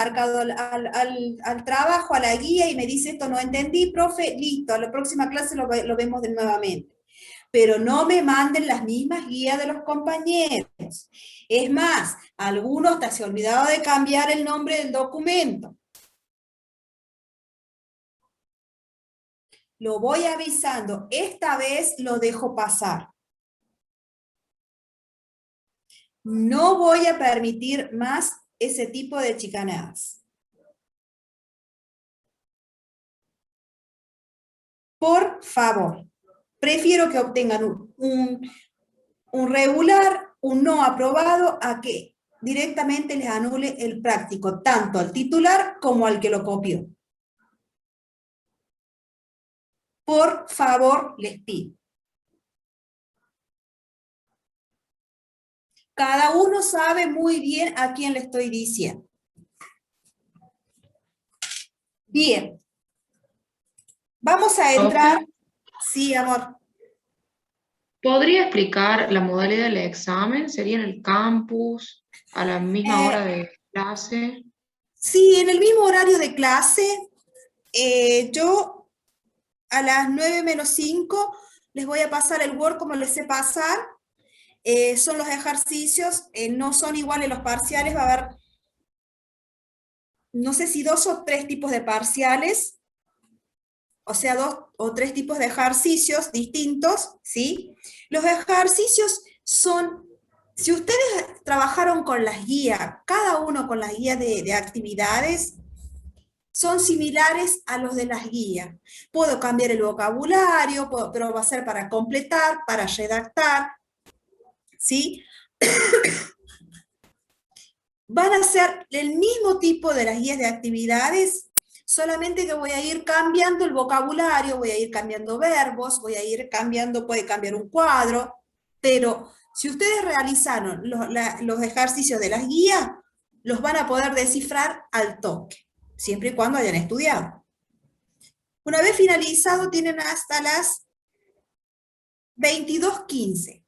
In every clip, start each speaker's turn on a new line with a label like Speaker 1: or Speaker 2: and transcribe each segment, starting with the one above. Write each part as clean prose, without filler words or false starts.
Speaker 1: marcado al trabajo, a la guía, y me dice esto no entendí, profe, listo, a la próxima clase lo vemos de nuevamente. Pero no me manden las mismas guías de los compañeros. Es más, algunos hasta se olvidado de cambiar el nombre del documento. Lo voy avisando, esta vez lo dejo pasar. No voy a permitir más ese tipo de chicanadas. Por favor, prefiero que obtengan un regular, un no aprobado, a que directamente les anule el práctico, tanto al titular como al que lo copió. Por favor, les pido. Cada uno sabe muy bien a quién le estoy diciendo. Bien. Vamos a entrar. Sí, amor.
Speaker 2: ¿Podría explicar la modalidad del examen? ¿Sería en el campus, a la misma hora de clase?
Speaker 1: Sí, en el mismo horario de clase. Yo a las 9:05 les voy a pasar el Word como les sé pasar. Son los ejercicios, no son iguales los parciales, va a haber, no sé si 2 o 3 tipos de parciales, o sea, 2 o 3 tipos de ejercicios distintos, ¿sí? Los ejercicios son, si ustedes trabajaron con las guías, cada uno con las guías de actividades, son similares a los de las guías. Puedo cambiar el vocabulario, pero va a ser para completar, para redactar, ¿sí? Van a ser el mismo tipo de las guías de actividades, solamente que voy a ir cambiando el vocabulario, voy a ir cambiando verbos, voy a ir cambiando, puede cambiar un cuadro, pero si ustedes realizaron los ejercicios de las guías, los van a poder descifrar al toque, siempre y cuando hayan estudiado. Una vez finalizado, tienen hasta las 22:15.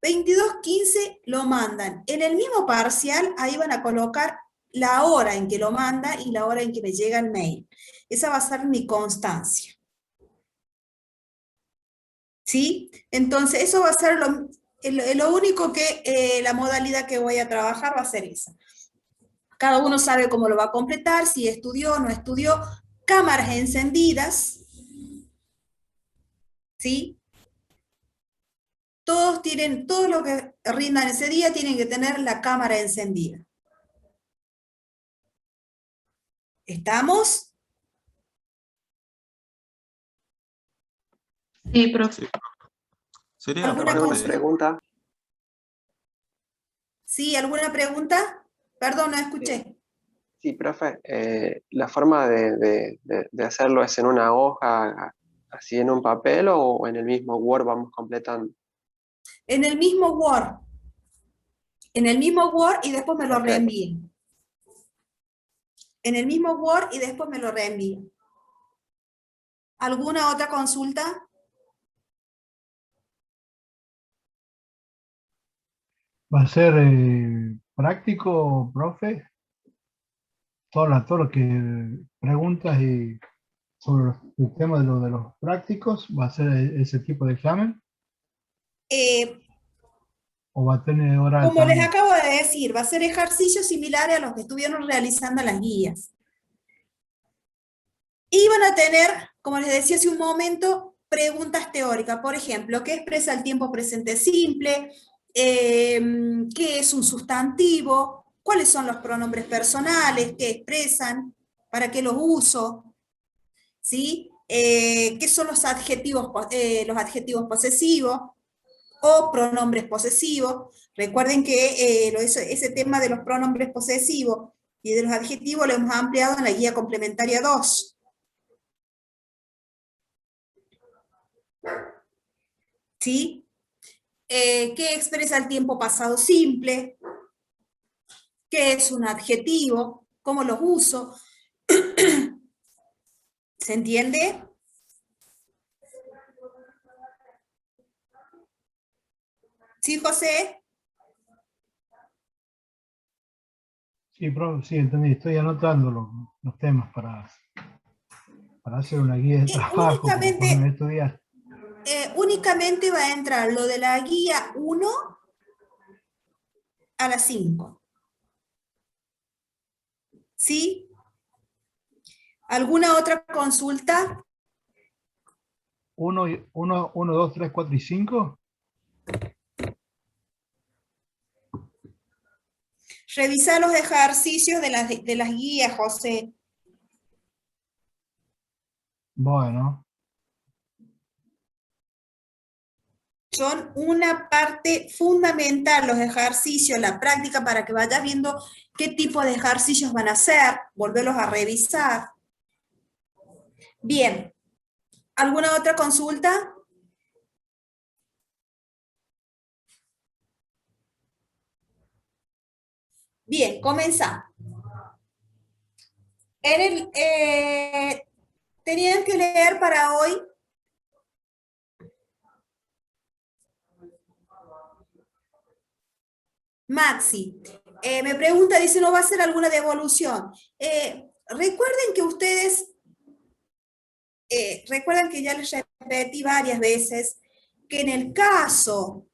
Speaker 1: 22:15 lo mandan. En el mismo parcial, ahí van a colocar la hora en que lo manda y la hora en que me llega el mail. Esa va a ser mi constancia. ¿Sí? Entonces, eso va a ser lo único que, la modalidad que voy a trabajar va a ser esa. Cada uno sabe cómo lo va a completar, si estudió o no estudió. Cámaras encendidas. ¿Sí? Todos tienen, todo lo que rindan ese día tienen que tener la cámara encendida. ¿Estamos?
Speaker 2: Sí, profe.
Speaker 3: Sí. Sería,
Speaker 1: ¿Alguna
Speaker 3: profe,
Speaker 4: pregunta?
Speaker 1: ¿Sí? ¿Alguna pregunta? Perdón, no escuché.
Speaker 4: Sí, profe. ¿La forma de hacerlo es en una hoja, así en un papel, o en el mismo Word vamos completando?
Speaker 1: En el mismo Word. En el mismo Word y después me lo
Speaker 4: Ok.
Speaker 1: reenvíen. En el mismo Word y después me lo reenvíen. ¿Alguna otra consulta?
Speaker 5: ¿Va a ser práctico, profe? Todo lo que preguntas y sobre el tema de los prácticos, ¿va a ser ese tipo de examen?
Speaker 1: Eh,
Speaker 5: ¿O va a tener oral
Speaker 1: como les
Speaker 5: también?
Speaker 1: acabo de decir, va a ser ejercicios similares a los que estuvieron realizando las guías. Y van a tener, como les decía hace un momento, preguntas teóricas. Por ejemplo, ¿qué expresa el tiempo presente simple? ¿Qué es un sustantivo? ¿Cuáles son los pronombres personales? ¿Qué expresan? ¿Para qué los uso? ¿Sí? ¿Qué son los adjetivos posesivos o pronombres posesivos? Recuerden que ese tema de los pronombres posesivos y de los adjetivos lo hemos ampliado en la guía complementaria 2. ¿Sí? ¿Qué expresa el tiempo pasado simple? ¿Qué es un adjetivo? ¿Cómo los uso? ¿Se entiende? ¿Sí, José?
Speaker 5: Sí, profe, sí, entendí. Estoy anotando los temas para hacer una guía de trabajo, para ponerme a estudiar.
Speaker 1: Únicamente va a entrar lo de la guía 1 a las 5. ¿Sí? ¿Alguna otra consulta?
Speaker 5: 1, 2, 3, 4 y 5.
Speaker 1: Revisa los ejercicios de las guías, José.
Speaker 5: Bueno,
Speaker 1: Son una parte fundamental los ejercicios, la práctica, para que vayas viendo qué tipo de ejercicios van a hacer, volverlos a revisar. Bien, ¿alguna otra consulta? Bien, comenzamos. Tenían que leer para hoy. Maxi, me pregunta, dice, ¿no va a ser alguna devolución? Recuerden que ustedes, recuerdan que ya les repetí varias veces, que en el caso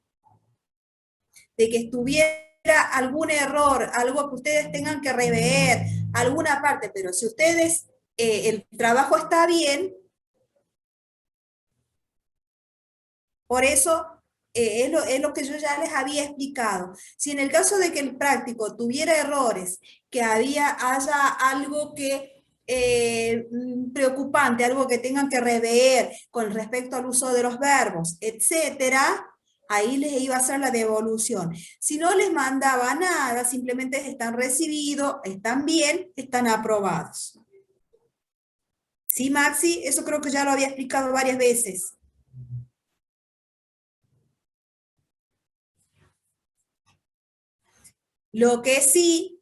Speaker 1: de que estuviera algún error, algo que ustedes tengan que rever, alguna parte, pero si ustedes, el trabajo está bien, por eso es lo que yo ya les había explicado. Si en el caso de que el práctico tuviera errores, que haya algo que preocupante, algo que tengan que rever con respecto al uso de los verbos, etcétera, ahí les iba a hacer la devolución. Si no les mandaba nada, simplemente están recibidos, están bien, están aprobados. ¿Sí, Maxi? Eso creo que ya lo había explicado varias veces. Lo que sí,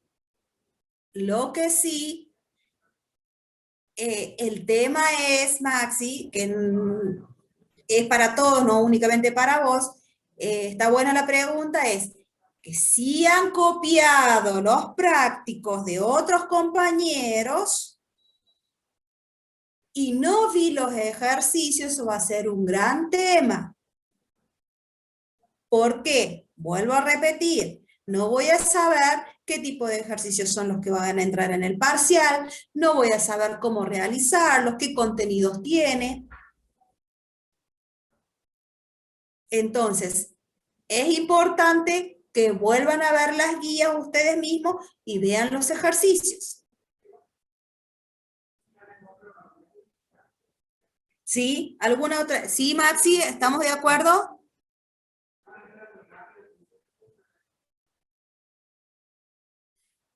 Speaker 1: el tema es, Maxi, que es para todos, no únicamente para vos, está buena la pregunta, es que si han copiado los prácticos de otros compañeros y no vi los ejercicios, eso va a ser un gran tema. ¿Por qué? Vuelvo a repetir, no voy a saber qué tipo de ejercicios son los que van a entrar en el parcial, no voy a saber cómo realizarlos, qué contenidos tiene. Entonces, es importante que vuelvan a ver las guías ustedes mismos y vean los ejercicios. ¿Sí? ¿Alguna otra? ¿Sí, Maxi? ¿Estamos de acuerdo?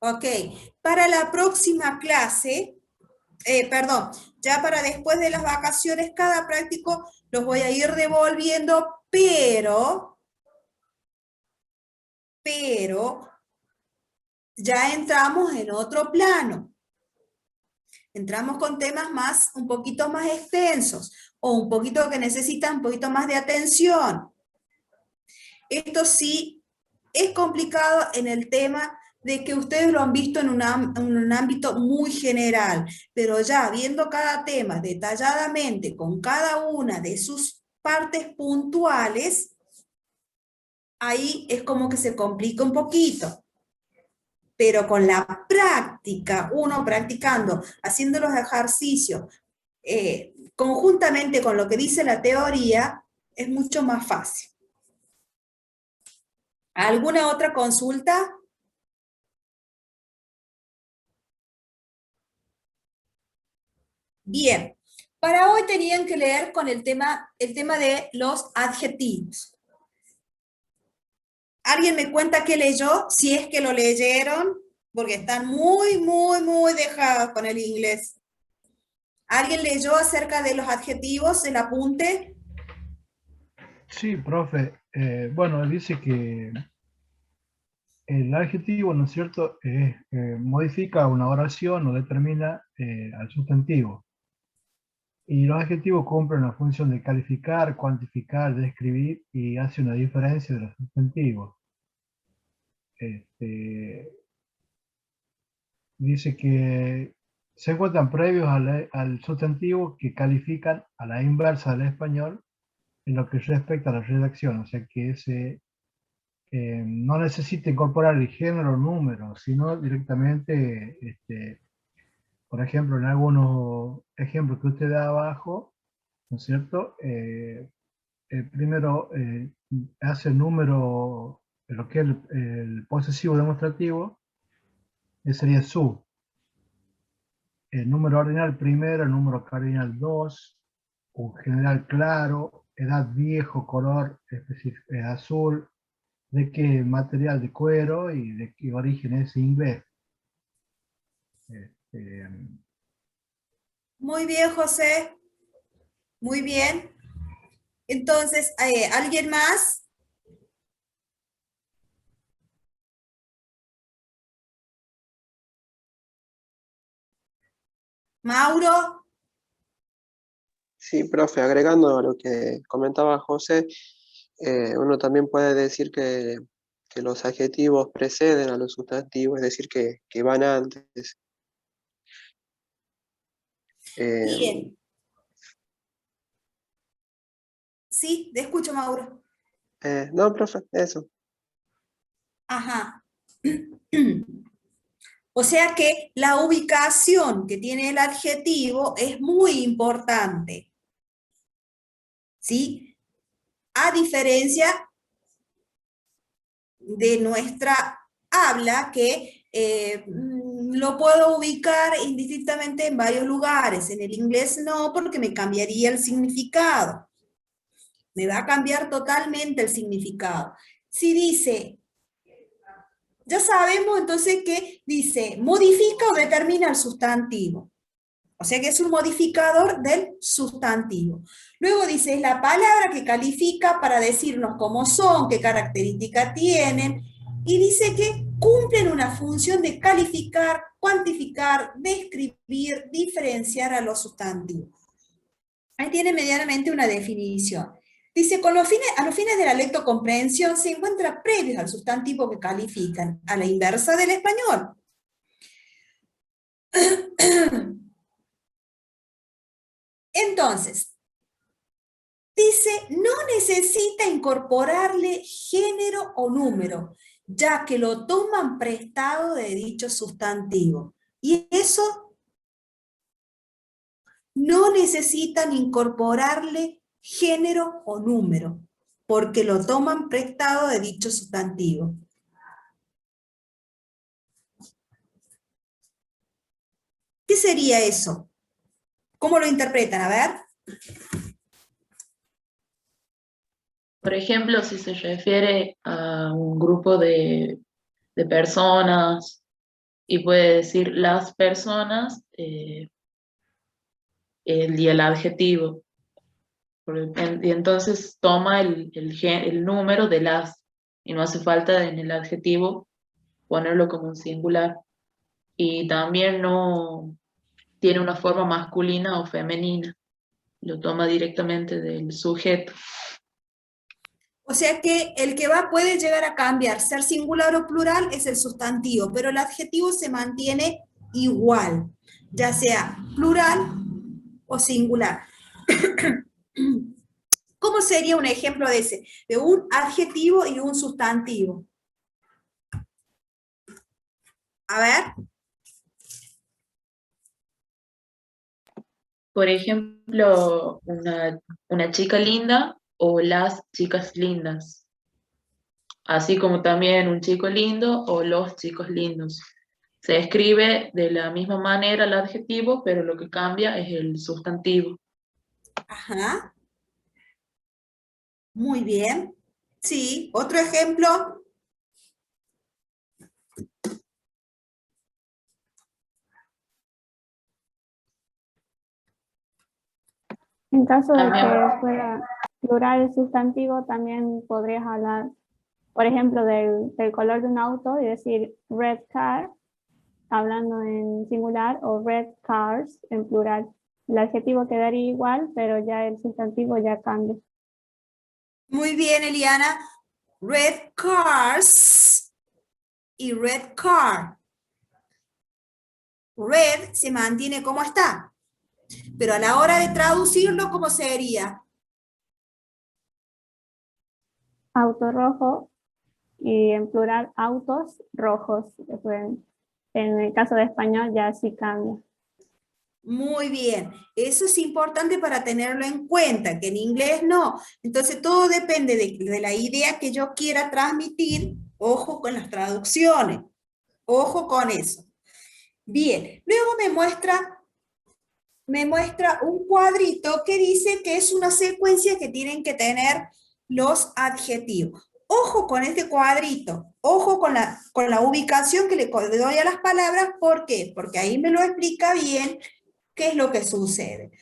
Speaker 1: Ok. Para la próxima clase, perdón, ya para después de las vacaciones, cada práctico los voy a ir devolviendo, pero ya entramos en otro plano. Entramos con temas un poquito más extensos, o un poquito que necesitan un poquito más de atención. Esto sí es complicado en el tema de que ustedes lo han visto en un ámbito muy general, pero ya viendo cada tema detalladamente con cada una de sus partes puntuales, ahí es como que se complica un poquito. Pero con la práctica, uno practicando, haciendo los ejercicios, conjuntamente con lo que dice la teoría, es mucho más fácil. ¿Alguna otra consulta? Bien, para hoy tenían que leer con el tema de los adjetivos. ¿Alguien me cuenta qué leyó? Si es que lo leyeron, porque están muy dejados con el inglés. ¿Alguien leyó acerca de los adjetivos, el apunte?
Speaker 5: sí, profe. Bueno, dice que el adjetivo, ¿no es cierto?, modifica una oración o determina al sustantivo. Y los adjetivos cumplen la función de calificar, cuantificar, describir y hace una diferencia de los sustantivos. dice que se encuentran previos al sustantivo que califican a la inversa del español en lo que respecta a la redacción, o sea que ese no necesita incorporar el género o número, sino directamente, por ejemplo, en algunos ejemplos que usted da abajo, ¿no es cierto? Primero hace el número, lo que es el posesivo demostrativo, ese sería su. El número ordinal primero, el número cardinal 2, un general claro, edad viejo, color azul, de qué material de cuero y de qué origen es inglés. Este,
Speaker 1: Muy bien, José. Muy bien. Entonces, ¿alguien más? Mauro.
Speaker 4: Sí, profe, agregando a lo que comentaba José, uno también puede decir que los adjetivos preceden a los sustantivos, es decir, que van antes. Eh,
Speaker 1: Bien. Sí, te escucho, Mauro.
Speaker 4: no, profe, eso.
Speaker 1: Ajá. O sea que la ubicación que tiene el adjetivo es muy importante, ¿sí? A diferencia de nuestra habla, que lo puedo ubicar indistintamente en varios lugares. En el inglés no, porque me cambiaría el significado. Me va a cambiar totalmente el significado. Si dice, ya sabemos entonces que dice, modifica o determina el sustantivo. O sea que es un modificador del sustantivo. Luego dice, es la palabra que califica para decirnos cómo son, qué características tienen, y dice que cumplen una función de calificar, cuantificar, describir, diferenciar a los sustantivos. Ahí tiene medianamente una definición. Dice, a los fines de la lectocomprensión se encuentra previos al sustantivo que califican, a la inversa del español. Entonces, dice, no necesita incorporarle género o número, ya que lo toman prestado de dicho sustantivo. Y eso no necesitan incorporarle género o número, porque lo toman prestado de dicho sustantivo. ¿Qué sería eso? ¿Cómo lo interpretan? A ver.
Speaker 2: Por ejemplo, si se refiere a un grupo de personas y puede decir las personas y el adjetivo. Y entonces toma el número de las y no hace falta en el adjetivo ponerlo como un singular. Y también no tiene una forma masculina o femenina, lo toma directamente del sujeto.
Speaker 1: O sea que el que va puede llegar a cambiar, ser singular o plural es el sustantivo, pero el adjetivo se mantiene igual, ya sea plural o singular. ¿Cómo sería un ejemplo de ese? De un adjetivo y un sustantivo. A ver.
Speaker 2: Por ejemplo, una chica linda o las chicas lindas. Así como también un chico lindo o los chicos lindos. Se escribe de la misma manera el adjetivo, pero lo que cambia es el sustantivo.
Speaker 1: Ajá. Muy bien. Sí, otro ejemplo.
Speaker 6: En caso de
Speaker 2: También,
Speaker 6: que fuera plural el sustantivo, también podrías hablar, por ejemplo, del color de un auto y decir red car, hablando en singular, o red cars en plural. El adjetivo quedaría igual, pero ya el sustantivo ya cambia.
Speaker 1: Muy bien, Eliana. Red cars y red car. Red se mantiene como está. Pero a la hora de traducirlo, ¿cómo sería?
Speaker 6: Auto rojo y en plural autos rojos. En el caso de español ya sí cambia.
Speaker 1: Muy bien, eso es importante para tenerlo en cuenta, que en inglés no. Entonces todo depende de la idea que yo quiera transmitir. Ojo con las traducciones, ojo con eso. Bien, luego me muestra un cuadrito que dice que es una secuencia que tienen que tener los adjetivos. Ojo con este cuadrito, ojo con la ubicación que le doy a las palabras. ¿Por qué? Porque ahí me lo explica bien qué es lo que sucede.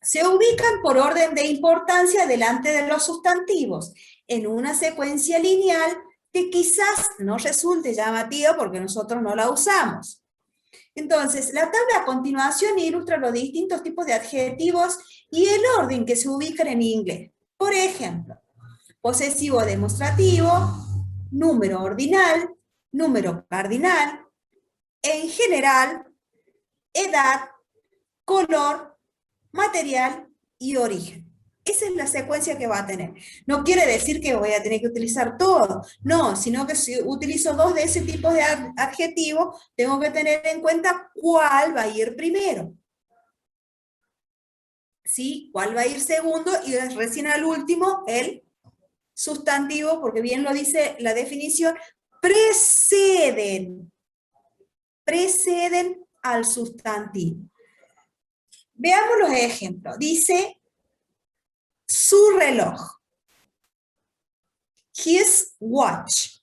Speaker 1: Se ubican por orden de importancia delante de los sustantivos, en una secuencia lineal que quizás no resulte llamativa porque nosotros no la usamos. Entonces, la tabla a continuación ilustra los distintos tipos de adjetivos y el orden que se ubican en inglés. Por ejemplo, posesivo demostrativo, número ordinal, número cardinal, en general, edad, color, material y origen. Esa es la secuencia que va a tener. No quiere decir que voy a tener que utilizar todo, no, sino que si utilizo 2 de ese tipo de adjetivos, tengo que tener en cuenta cuál va a ir primero. ¿Sí? ¿Cuál va a ir segundo? Y recién al último, el sustantivo, porque bien lo dice la definición, preceden al sustantivo. Veamos los ejemplos. Dice, su reloj. His watch.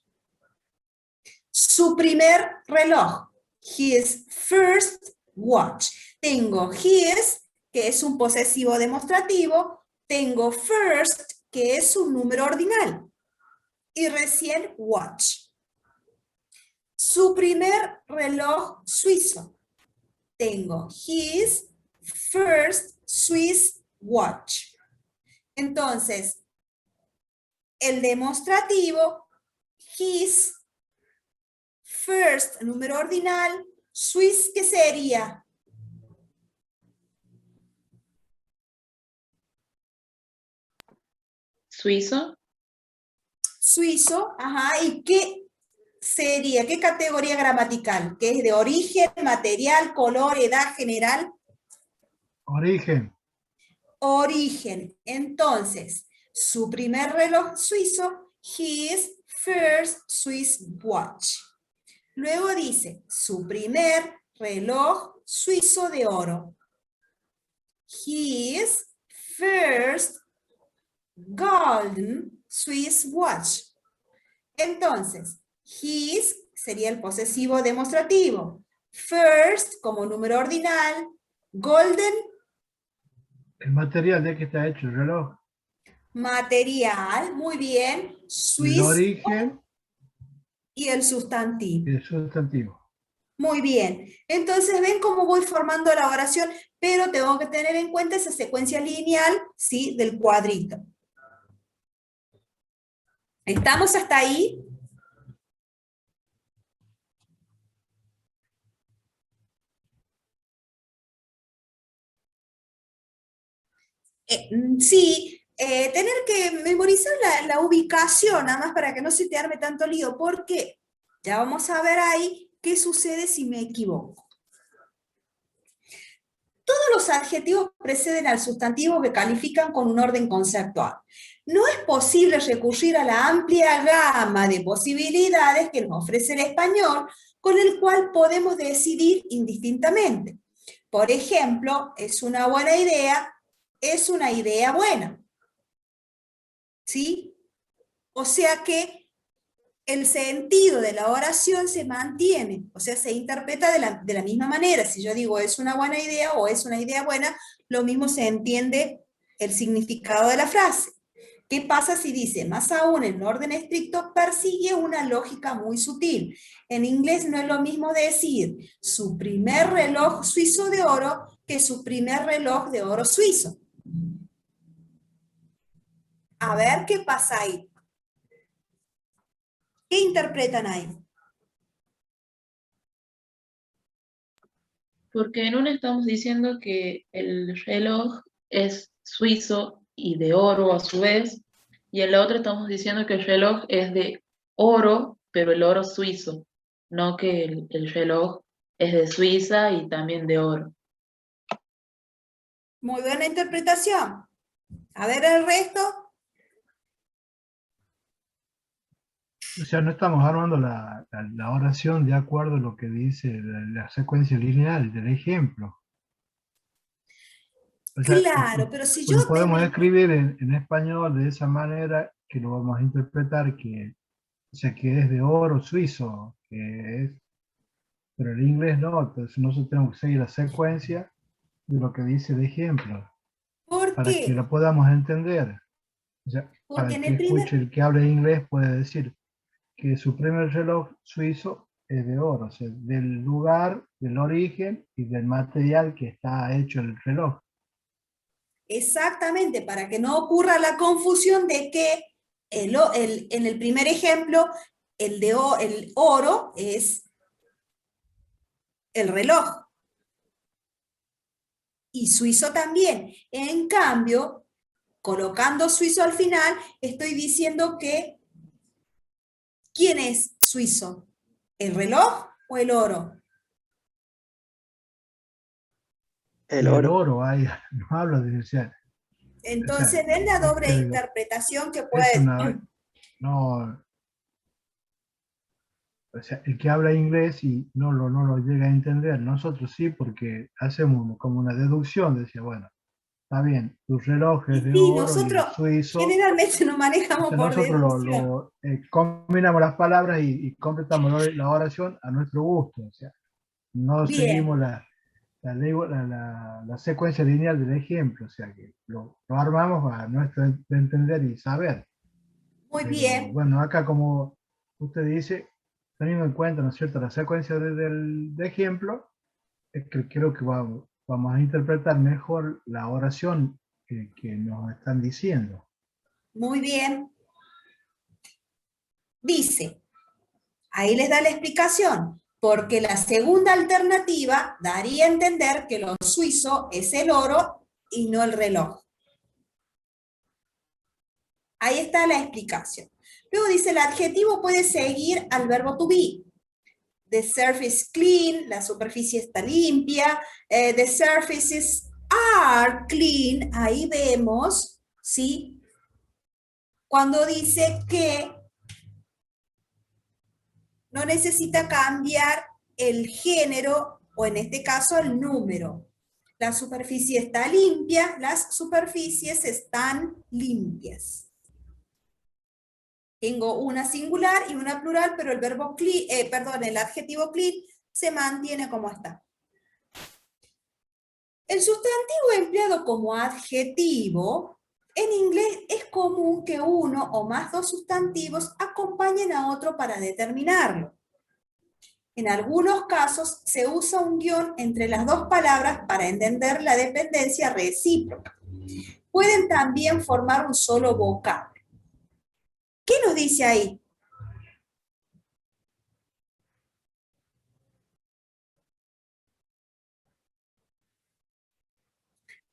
Speaker 1: Su primer reloj. His first watch. Tengo his, que es un posesivo demostrativo. Tengo first, que es un número ordinal. Y recién watch. Su primer reloj suizo. Tengo his first Swiss watch. Entonces, el demostrativo, his first, número ordinal, Swiss, ¿qué sería?
Speaker 2: Suizo.
Speaker 1: Suizo, ajá, ¿y qué sería? ¿Qué categoría gramatical? ¿Qué es de origen, material, color, edad, general?
Speaker 5: Origen.
Speaker 1: Origen. Entonces, su primer reloj suizo, his first Swiss watch. Luego dice, su primer reloj suizo de oro. His first golden Swiss watch. Entonces, his sería el posesivo demostrativo. First como número ordinal. Golden.
Speaker 5: El material de que está hecho el reloj.
Speaker 1: Material, muy bien. Swiss.
Speaker 5: El origen.
Speaker 1: Y el sustantivo.
Speaker 5: Y el sustantivo.
Speaker 1: Muy bien. Entonces, ven cómo voy formando la oración, pero tengo que tener en cuenta esa secuencia lineal, ¿sí? Del cuadrito. ¿Estamos hasta ahí? Sí, tener que memorizar la ubicación, nada más para que no se te arme tanto lío, porque ya vamos a ver ahí qué sucede si me equivoco. Todos los adjetivos preceden al sustantivo que califican con un orden conceptual. No es posible recurrir a la amplia gama de posibilidades que nos ofrece el español, con el cual podemos decidir indistintamente. Por ejemplo, es una buena idea, es una idea buena. ¿Sí? O sea que el sentido de la oración se mantiene, o sea, se interpreta de la misma manera. Si yo digo es una buena idea o es una idea buena, lo mismo se entiende el significado de la frase. ¿Qué pasa si dice, más aún en orden estricto, persigue una lógica muy sutil? En inglés no es lo mismo decir su primer reloj suizo de oro que su primer reloj de oro suizo. A ver qué pasa ahí. ¿Qué interpretan ahí?
Speaker 2: Porque en una estamos diciendo que el reloj es suizo y de oro a su vez, y en la otra estamos diciendo que el reloj es de oro, pero el oro suizo, no que el reloj es de Suiza y también de oro.
Speaker 1: Muy buena interpretación. A ver el resto.
Speaker 5: O sea, no estamos armando la oración de acuerdo a lo que dice la secuencia lineal del ejemplo. O sea,
Speaker 1: Claro, pero si yo
Speaker 5: lo podemos
Speaker 1: tengo...
Speaker 5: escribir en español de esa manera que lo vamos a interpretar que, o sea, que es de oro suizo, que es, pero el inglés no, entonces nosotros tenemos que seguir la secuencia de lo que dice el ejemplo,
Speaker 1: ¿Por
Speaker 5: para que
Speaker 1: qué?
Speaker 5: lo podamos entender. O sea, para
Speaker 1: Porque
Speaker 5: el
Speaker 1: en
Speaker 5: que
Speaker 1: el primer...
Speaker 5: escuche, el que hable inglés puede decir que su primer reloj suizo es de oro, o sea, del lugar, del origen y del material que está hecho el reloj.
Speaker 1: Exactamente, para que no ocurra la confusión de que en el primer ejemplo, el oro es el reloj y suizo también. En cambio, colocando suizo al final, estoy diciendo que ¿quién es suizo? ¿El reloj o el oro?
Speaker 4: El
Speaker 5: Y el
Speaker 4: oro.
Speaker 5: oro, ahí no habla de, o sea,
Speaker 1: Entonces, ven la doble
Speaker 5: es,
Speaker 1: interpretación que
Speaker 5: es
Speaker 1: puede...
Speaker 5: una, no, o sea, el que habla inglés y no lo llega a entender, nosotros sí, porque hacemos como una deducción, decía, bueno, está bien, tu reloj es
Speaker 1: Y
Speaker 5: de
Speaker 1: sí,
Speaker 5: oro y
Speaker 1: nosotros
Speaker 5: es suizo.
Speaker 1: generalmente nos manejamos
Speaker 5: Entonces
Speaker 1: por
Speaker 5: nosotros
Speaker 1: deducción.
Speaker 5: combinamos las palabras y completamos la oración a nuestro gusto. O sea, no seguimos
Speaker 1: Bien,
Speaker 5: la secuencia lineal del ejemplo. O sea, que lo armamos a nuestro entender y saber.
Speaker 1: muy
Speaker 5: Pero
Speaker 1: bien.
Speaker 5: bueno, acá como usted dice, teniendo en cuenta, ¿no es cierto?, la secuencia de ejemplo, es que creo que vamos a interpretar mejor la oración que nos están diciendo.
Speaker 1: Muy bien. Dice, ahí les da la explicación, porque la segunda alternativa daría a entender que lo suizo es el oro y no el reloj. Ahí está la explicación. Luego dice, el adjetivo puede seguir al verbo to be. The surface is clean, la superficie está limpia. The surfaces are clean, ahí vemos, ¿sí? Cuando dice que no necesita cambiar el género o en este caso el número. La superficie está limpia, las superficies están limpias. Tengo una singular y una plural, pero el verbo clean, el adjetivo clean se mantiene como está. El sustantivo empleado como adjetivo, en inglés es común que uno o más dos sustantivos acompañen a otro para determinarlo. En algunos casos se usa un guión entre las dos palabras para entender la dependencia recíproca. Pueden también formar un solo vocablo. ¿Qué nos dice ahí?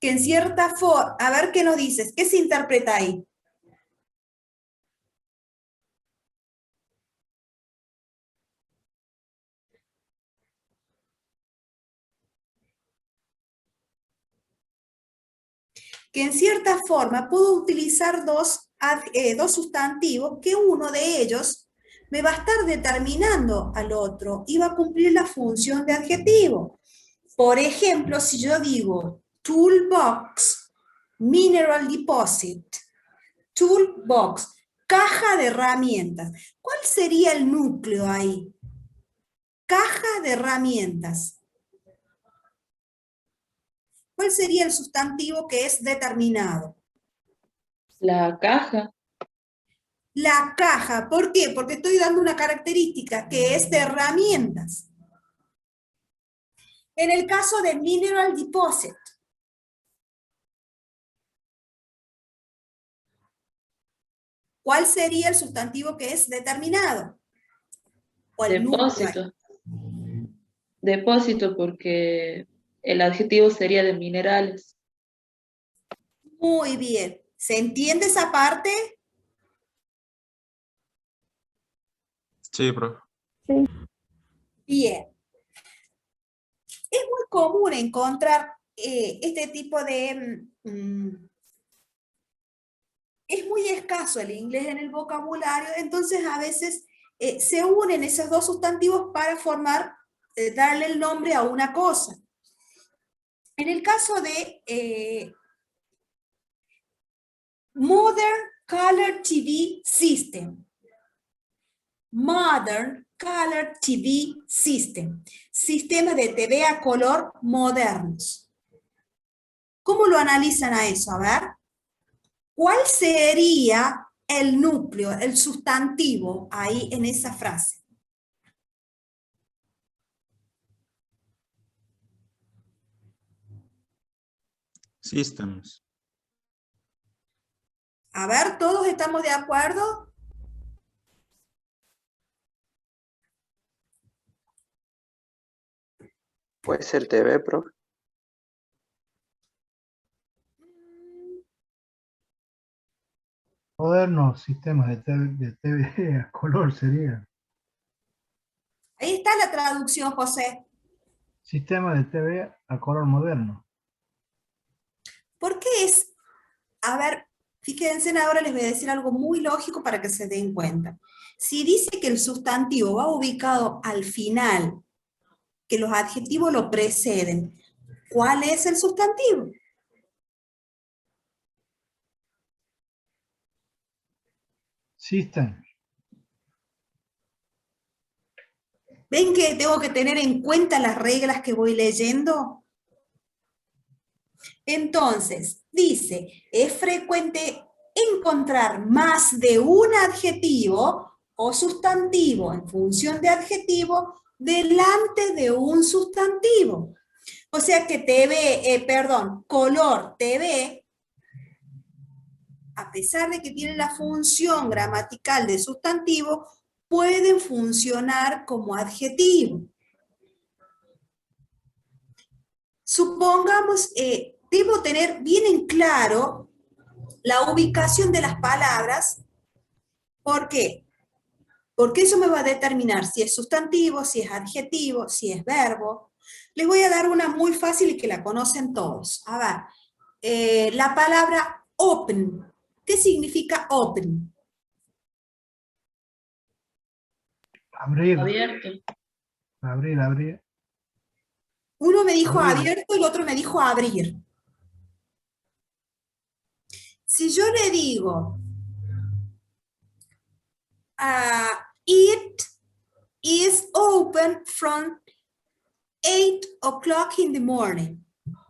Speaker 1: Que en cierta forma, a ver qué nos dices, ¿qué se interpreta ahí? Que en cierta forma puedo utilizar dos sustantivos que uno de ellos me va a estar determinando al otro y va a cumplir la función de adjetivo. Por ejemplo, si yo digo toolbox, mineral deposit, toolbox, caja de herramientas, ¿cuál sería el núcleo ahí? Caja de herramientas. ¿Cuál sería el sustantivo que es determinado?
Speaker 2: La caja.
Speaker 1: La caja, ¿por qué? Porque estoy dando una característica que es de herramientas. En el caso de mineral deposit, ¿cuál sería el sustantivo que es determinado? O el núcleo.
Speaker 2: Depósito. Depósito, porque el adjetivo sería de minerales.
Speaker 1: Muy bien. ¿Se entiende esa parte?
Speaker 3: Sí, profe.
Speaker 6: Sí,
Speaker 1: Bien. Es muy común encontrar este tipo de... es muy escaso el inglés en el vocabulario, entonces a veces se unen esos dos sustantivos para formar, darle el nombre a una cosa. En el caso de Modern Color TV System. Modern Color TV System. Sistema de TV a color modernos. ¿Cómo lo analizan a eso? A ver. ¿Cuál sería el núcleo, el sustantivo ahí en esa frase?
Speaker 3: Systems.
Speaker 1: A ver, ¿todos estamos de acuerdo?
Speaker 4: Puede ser TV, profe.
Speaker 5: Modernos sistemas de TV a color sería.
Speaker 1: Ahí está la traducción, José.
Speaker 5: Sistema de TV a color moderno.
Speaker 1: ¿Por qué es? A ver, fíjense, ahora les voy a decir algo muy lógico para que se den cuenta. Si dice que el sustantivo va ubicado al final, que los adjetivos lo preceden, ¿cuál es el sustantivo?
Speaker 5: System.
Speaker 1: ¿Ven que tengo que tener en cuenta las reglas que voy leyendo? Entonces, dice, es frecuente encontrar más de un adjetivo o sustantivo en función de adjetivo delante de un sustantivo. O sea que color TV, a pesar de que tiene la función gramatical de sustantivo, pueden funcionar como adjetivo. Supongamos, debo tener bien en claro la ubicación de las palabras. ¿Por qué? Porque eso me va a determinar si es sustantivo, si es adjetivo, si es verbo. Les voy a dar una muy fácil y que la conocen todos. A ver, la palabra open. ¿Qué significa open?
Speaker 5: Abrir,
Speaker 2: Abierto.
Speaker 5: abrir.
Speaker 1: Uno me dijo
Speaker 5: Abrir.
Speaker 1: abierto y el otro me dijo abrir. Si yo le digo, it is open from 8 o'clock in the morning.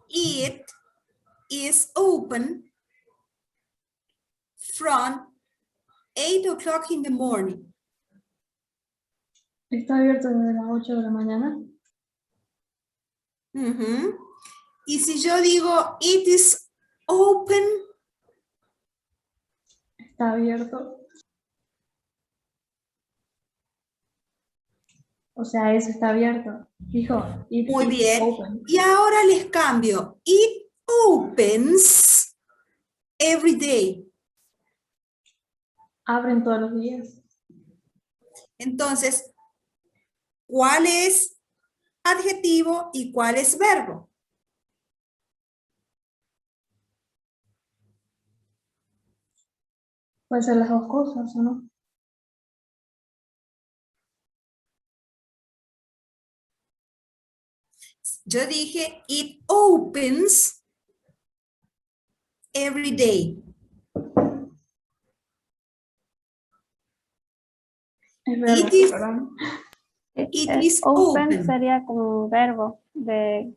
Speaker 1: It is open from 8 o'clock in the morning.
Speaker 7: Está abierto desde las 8 de la mañana.
Speaker 1: Uh-huh. Y si yo digo, it is open.
Speaker 7: Está abierto. O sea, eso está abierto. Dijo, it
Speaker 1: Muy
Speaker 7: is
Speaker 1: bien.
Speaker 7: open.
Speaker 1: Y ahora les cambio. It opens every day.
Speaker 7: Abren todos los días.
Speaker 1: Entonces, ¿cuál es adjetivo y cuál es verbo?
Speaker 7: Puede ser las dos cosas, ¿o no?
Speaker 1: Yo dije, it opens every day.
Speaker 7: Es verbo,
Speaker 1: It is,
Speaker 7: perdón.
Speaker 1: it
Speaker 6: El
Speaker 1: is
Speaker 6: open
Speaker 1: open.
Speaker 6: sería como un verbo de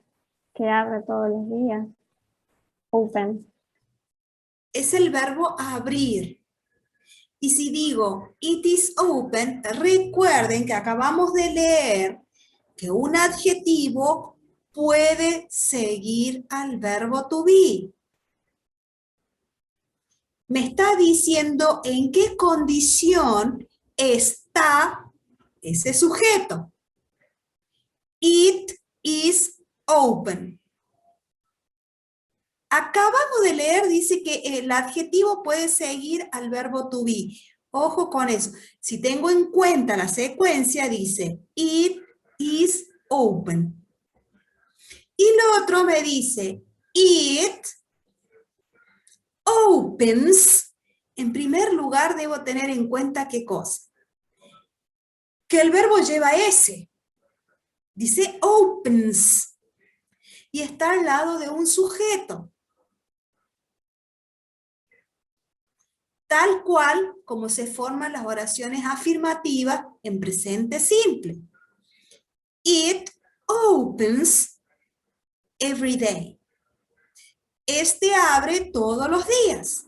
Speaker 6: que abre todos los días. Open.
Speaker 1: Es el verbo abrir. Y si digo, it is open, recuerden que acabamos de leer que un adjetivo puede seguir al verbo to be. Me está diciendo en qué condición está ese sujeto. It is open. Acabamos de leer, dice que el adjetivo puede seguir al verbo to be. Ojo con eso. Si tengo en cuenta la secuencia, dice, it is open. Y lo otro me dice, it opens. En primer lugar, debo tener en cuenta qué cosa. Que el verbo lleva S. Dice opens. Y está al lado de un sujeto. Tal cual como se forman las oraciones afirmativas en presente simple. It opens every day. Este abre todos los días.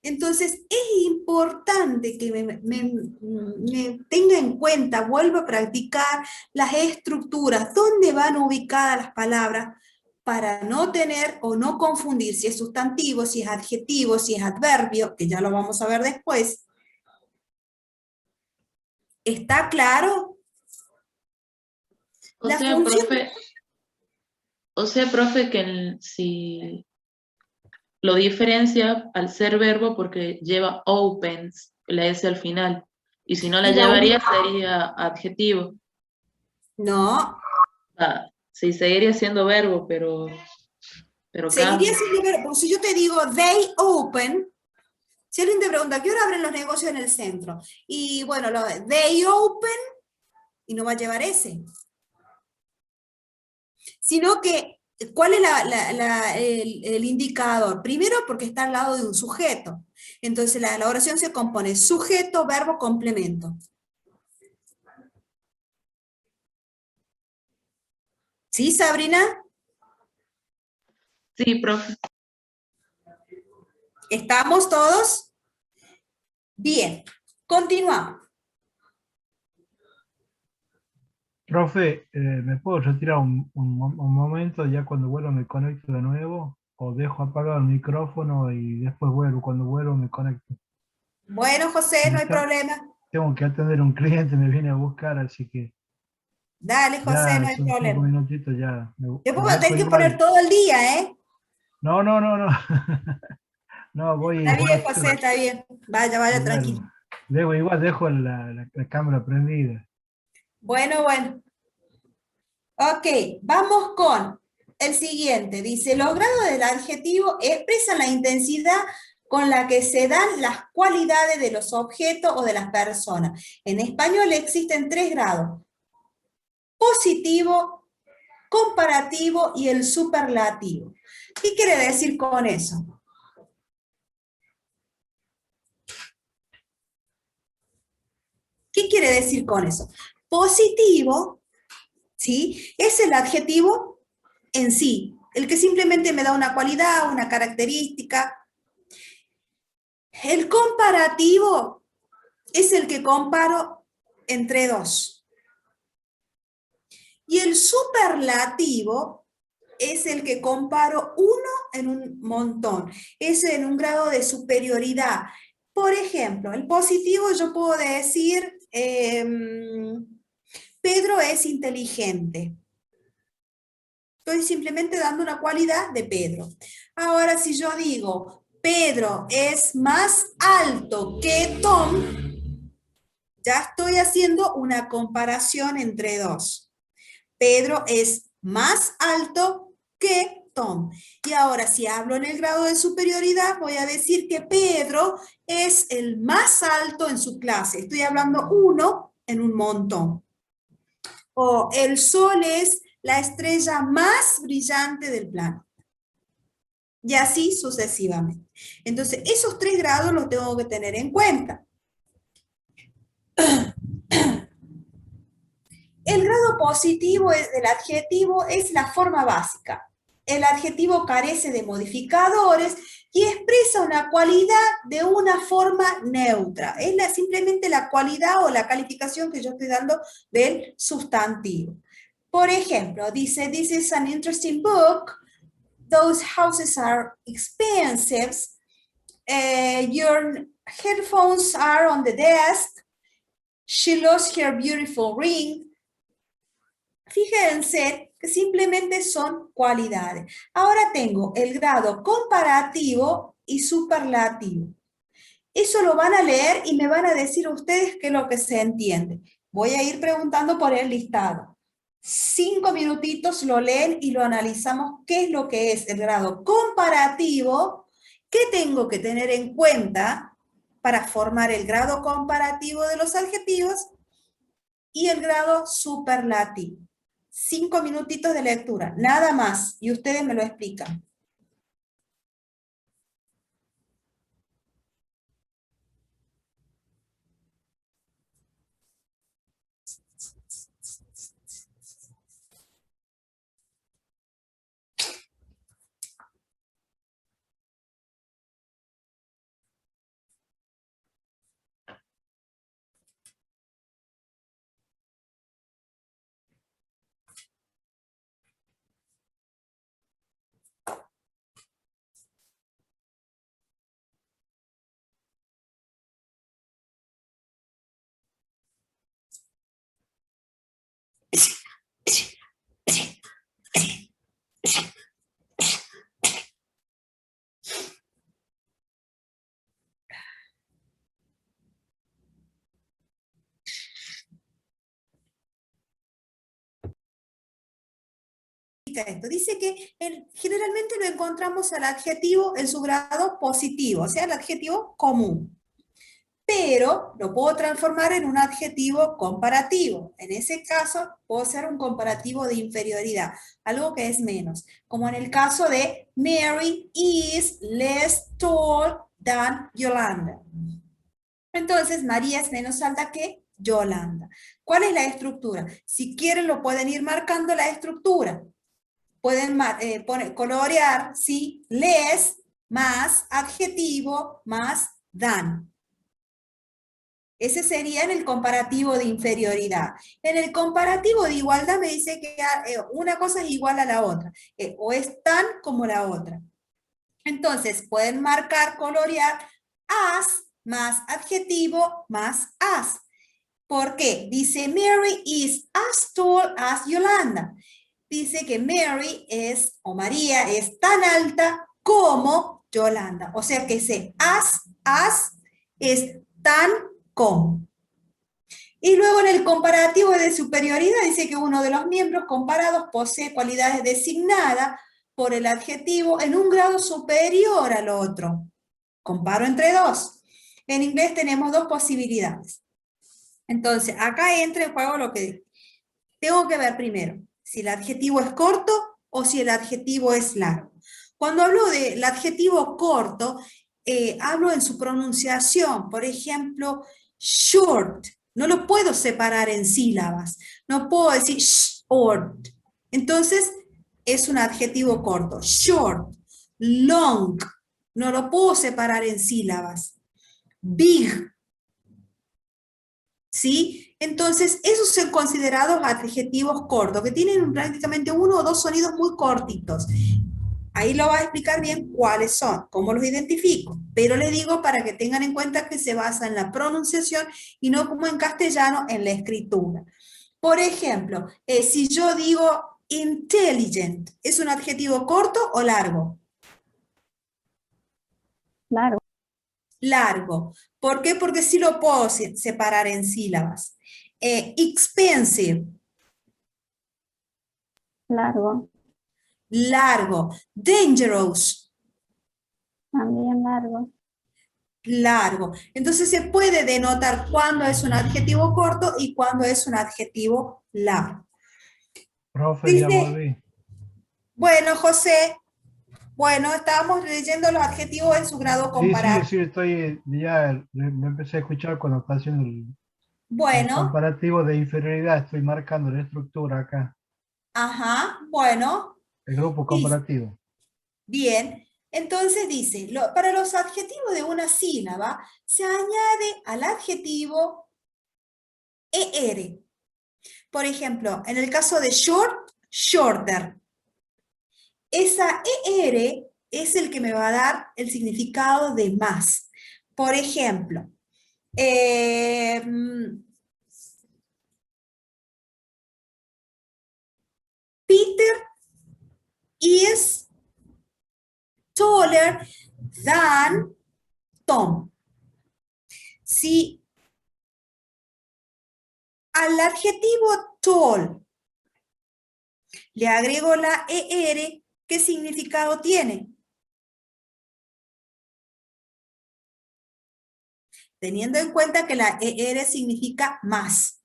Speaker 1: Entonces es importante que me tenga en cuenta, vuelva a practicar las estructuras, dónde van ubicadas las palabras, para no tener o no confundir si es sustantivo, si es adjetivo, si es adverbio, que ya lo vamos a ver después. ¿Está claro?
Speaker 2: O
Speaker 1: La
Speaker 2: sea,
Speaker 1: función-
Speaker 2: profe, que si lo diferencia al ser verbo porque lleva opens, la S al final. Y si no la
Speaker 1: Y la
Speaker 2: llevaría
Speaker 1: única-
Speaker 2: sería adjetivo.
Speaker 1: No,
Speaker 2: Sí, seguiría siendo verbo, pero
Speaker 1: seguiría
Speaker 2: cambia.
Speaker 1: siendo verbo, porque si yo te digo they open, si alguien te pregunta, ¿qué hora abren los negocios en el centro? Y bueno, they open, y no va a llevar ese. Sino que, ¿cuál es el indicador? Primero, porque está al lado de un sujeto. Entonces la oración se compone sujeto, verbo, complemento. ¿Sí, Sabrina?
Speaker 2: Sí, profe.
Speaker 1: ¿Estamos todos? Bien, continuamos.
Speaker 5: Profe, ¿me puedo retirar un momento? Ya cuando vuelvo me conecto de nuevo, o dejo apagado el micrófono y después vuelvo, cuando vuelvo me conecto.
Speaker 1: Bueno, José, no hay problema.
Speaker 5: Tengo que atender a un cliente, me viene a buscar, así que
Speaker 1: Dale, José, no
Speaker 5: ya
Speaker 1: hay
Speaker 5: son 5
Speaker 1: problema.
Speaker 5: minutitos ya.
Speaker 1: Después
Speaker 5: Dejo
Speaker 1: tenés que poner
Speaker 5: igual.
Speaker 1: todo el día, ¿eh?
Speaker 5: No, no, no, no. No,
Speaker 1: Está
Speaker 5: voy a
Speaker 1: bien,
Speaker 5: hacer
Speaker 1: José, está bien. Vaya, tranquilo.
Speaker 5: dejo la cámara prendida.
Speaker 1: Bueno. Ok, vamos con el siguiente. Dice, los grados del adjetivo expresan la intensidad con la que se dan las cualidades de los objetos o de las personas. En español existen 3 grados. Positivo, comparativo y el superlativo. ¿Qué quiere decir con eso? ¿Qué quiere decir con eso? Positivo, ¿sí? Es el adjetivo en sí, el que simplemente me da una cualidad, una característica. El comparativo es el que comparo entre 2. Y el superlativo es el que comparo uno en un montón, es en un grado de superioridad. Por ejemplo, el positivo yo puedo decir, Pedro es inteligente. Estoy simplemente dando una cualidad de Pedro. Ahora, si yo digo, Pedro es más alto que Tom, ya estoy haciendo una comparación entre 2. Pedro es más alto que Tom. Y ahora, si hablo en el grado de superioridad, voy a decir que Pedro es el más alto en su clase. Estoy hablando uno en un montón. O el sol es la estrella más brillante del planeta. Y así sucesivamente. Entonces, esos 3 grados los tengo que tener en cuenta. El grado positivo del adjetivo es la forma básica. El adjetivo carece de modificadores y expresa una cualidad de una forma neutra. Es simplemente la cualidad o la calificación que yo estoy dando del sustantivo. Por ejemplo, dice, this is an interesting book. Those houses are expensive. Your headphones are on the desk. She lost her beautiful ring. Fíjense que simplemente son cualidades. Ahora tengo el grado comparativo y superlativo. Eso lo van a leer y me van a decir ustedes qué es lo que se entiende. Voy a ir preguntando por el listado. 5 minutitos lo leen y lo analizamos qué es lo que es el grado comparativo, qué tengo que tener en cuenta para formar el grado comparativo de los adjetivos y el grado superlativo. 5 minutitos de lectura, nada más, y ustedes me lo explican. Esto dice que generalmente lo encontramos al adjetivo en su grado positivo, o sea, el adjetivo común. Pero lo puedo transformar en un adjetivo comparativo. En ese caso, puedo hacer un comparativo de inferioridad, algo que es menos. Como en el caso de Mary is less tall than Yolanda. Entonces, María es menos alta que Yolanda. ¿Cuál es la estructura? Si quieren, lo pueden ir marcando la estructura. Pueden colorear, ¿sí? Less más adjetivo más than. Ese sería en el comparativo de inferioridad. En el comparativo de igualdad me dice que una cosa es igual a la otra, o es tan como la otra. Entonces, pueden marcar, colorear, as más adjetivo más as. ¿Por qué? Dice, Mary is as tall as Yolanda. Dice que Mary es, o María, es tan alta como Yolanda. O sea que ese as es tan como. Y luego en el comparativo de superioridad dice que uno de los miembros comparados posee cualidades designadas por el adjetivo en un grado superior al otro. Comparo entre dos. En inglés tenemos dos posibilidades. Entonces, acá entra en juego lo que tengo que ver primero, si el adjetivo es corto o si el adjetivo es largo. Cuando hablo del adjetivo corto, hablo en su pronunciación. Por ejemplo, short. No lo puedo separar en sílabas. No puedo decir short. Entonces, es un adjetivo corto. Short. Long. No lo puedo separar en sílabas. Big. ¿Sí? Entonces, esos son considerados adjetivos cortos, que tienen prácticamente uno o dos sonidos muy cortitos. Ahí lo va a explicar bien cuáles son, cómo los identifico. Pero le digo para que tengan en cuenta que se basa en la pronunciación y no como en castellano en la escritura. Por ejemplo, si yo digo intelligent, ¿es un adjetivo corto o largo?
Speaker 6: Largo,
Speaker 1: Largo. ¿Por qué? Porque sí lo puedo separar en sílabas. Expensive.
Speaker 6: largo,
Speaker 1: Largo. Dangerous.
Speaker 6: también largo.
Speaker 1: Largo. Entonces se puede denotar cuándo es un adjetivo corto y cuándo es un adjetivo largo.
Speaker 5: Profe, ya
Speaker 1: Dice,
Speaker 5: volví.
Speaker 1: bueno, José, bueno, estábamos leyendo los adjetivos en su grado comparativo.
Speaker 5: Sí, estoy, ya lo empecé a escuchar cuando está haciendo el
Speaker 1: Bueno,
Speaker 5: comparativo de inferioridad, estoy marcando la estructura acá,
Speaker 1: ajá, bueno,
Speaker 5: el grupo
Speaker 1: dice,
Speaker 5: comparativo.
Speaker 1: bien. Entonces dice, para los adjetivos de una sílaba se añade al adjetivo ER. Por ejemplo, en el caso de short, shorter. Esa ER es el que me va a dar el significado de más. Por ejemplo, Peter is taller than Tom. Si al adjetivo tall le agrego la ER, ¿qué significado tiene? Teniendo en cuenta que la ER significa más.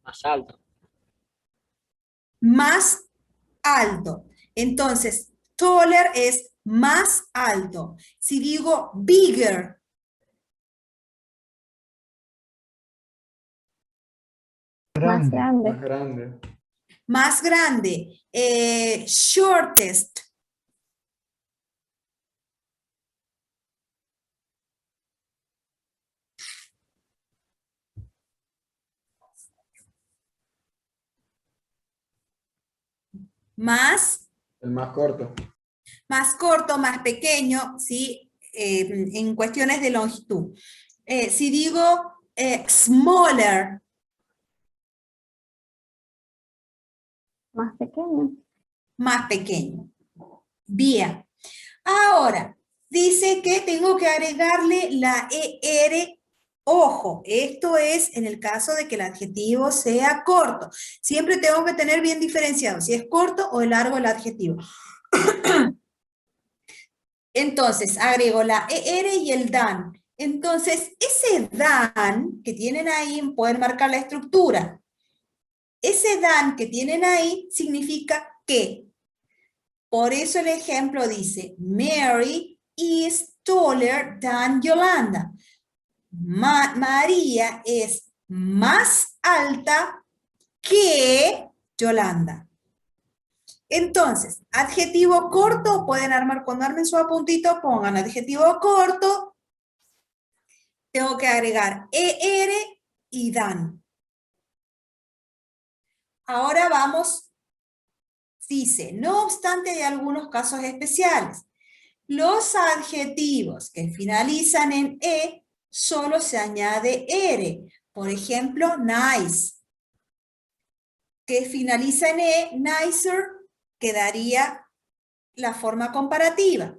Speaker 8: Más alto.
Speaker 1: Más alto. Entonces, taller es más alto. Si digo bigger,
Speaker 6: Más
Speaker 5: Grande.
Speaker 6: grande.
Speaker 3: grande.
Speaker 1: más grande. Shortest. Más
Speaker 3: El más corto.
Speaker 1: más corto, más pequeño, ¿sí? En cuestiones de longitud. Si digo smaller,
Speaker 6: Más pequeño.
Speaker 1: más pequeño. Bien. Ahora, dice que tengo que agregarle la ER. Ojo, esto es en el caso de que el adjetivo sea corto. Siempre tengo que tener bien diferenciado si es corto o largo el adjetivo. Entonces, agrego la ER y el DAN. Entonces, ese DAN que tienen ahí, pueden marcar la estructura. Ese DAN que tienen ahí significa que. Por eso el ejemplo dice, Mary is taller than Yolanda. María es más alta que Yolanda. Entonces, adjetivo corto, pueden armar, cuando armen su apuntito, pongan adjetivo corto, tengo que agregar ER y DAN. Ahora vamos, dice, no obstante de algunos casos especiales, los adjetivos que finalizan en E solo se añade R. Por ejemplo, nice, que finaliza en E, nicer, quedaría la forma comparativa.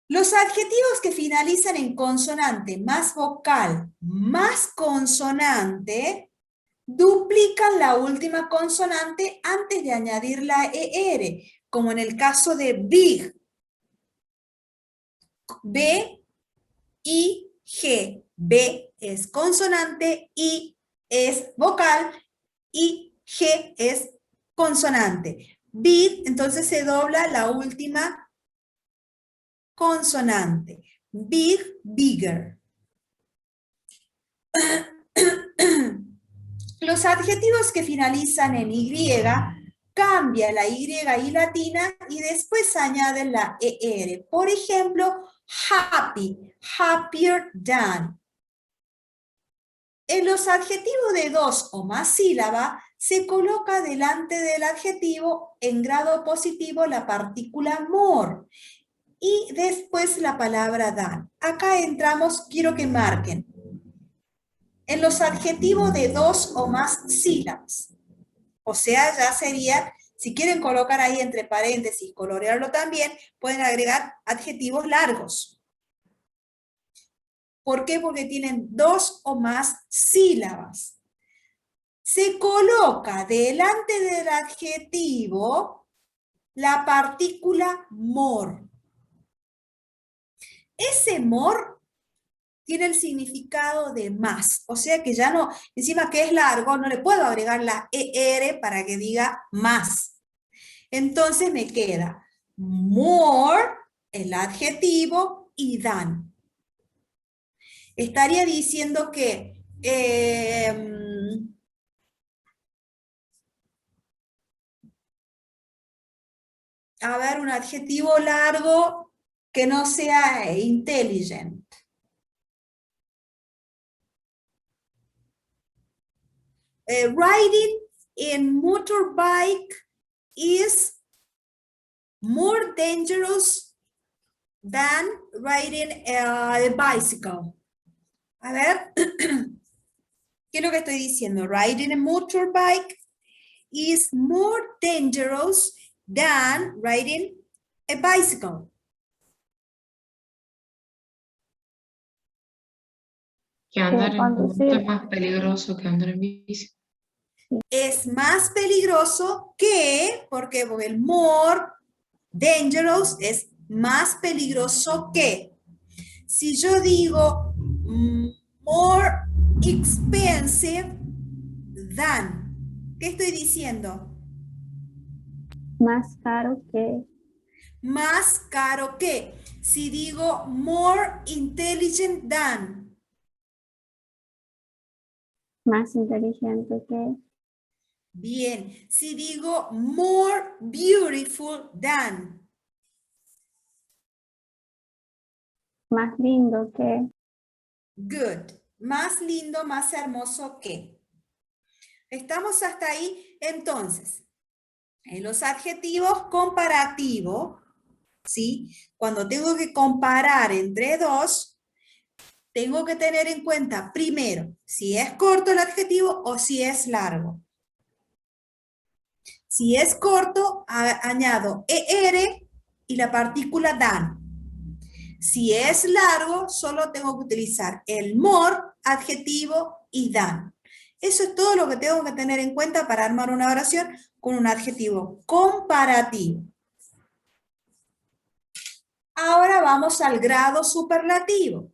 Speaker 1: Los adjetivos que finalizan en consonante más vocal más consonante duplican la última consonante antes de añadir la ER, como en el caso de big. B, I, G. B es consonante, I es vocal y G es consonante. Big, entonces se dobla la última consonante. Big, bigger. Los adjetivos que finalizan en Y, cambia la Y y latina y después añaden la ER. Por ejemplo, happy, happier than. En los adjetivos de 2 o más sílabas, se coloca delante del adjetivo en grado positivo la partícula more y después la palabra than. Acá entramos, quiero que marquen. En los adjetivos de 2 o más sílabas. O sea, ya sería, si quieren colocar ahí entre paréntesis, colorearlo también, pueden agregar adjetivos largos. ¿Por qué? Porque tienen 2 o más sílabas. Se coloca delante del adjetivo la partícula more. Ese more tiene el significado de más, o sea que ya no, encima que es largo, no le puedo agregar la ER para que diga más. Entonces me queda more, el adjetivo, y than. Estaría diciendo que a ver, un adjetivo largo que no sea intelligent. Riding in motorbike is more dangerous than riding a bicycle. A ver, ¿qué es lo que estoy diciendo? Riding a motorbike is more dangerous than riding a bicycle.
Speaker 2: Que andar en moto
Speaker 6: conducir.
Speaker 2: es más peligroso que andar en bici.
Speaker 1: Es más peligroso que, ¿por qué? Porque el more dangerous es más peligroso que. Si yo digo more expensive than, ¿qué estoy diciendo?
Speaker 6: Más caro que,
Speaker 1: Más caro que. Si digo more intelligent than,
Speaker 6: más inteligente que,
Speaker 1: bien. Si digo more beautiful than,
Speaker 6: más lindo que,
Speaker 1: good. Más lindo, más hermoso que. ¿Estamos hasta ahí? Entonces, en los adjetivos comparativos, ¿sí? Cuando tengo que comparar entre dos, tengo que tener en cuenta primero si es corto el adjetivo o si es largo. Si es corto, añado ER y la partícula than. Si es largo, solo tengo que utilizar el more, adjetivo y than. Eso es todo lo que tengo que tener en cuenta para armar una oración con un adjetivo comparativo. Ahora vamos al grado superlativo.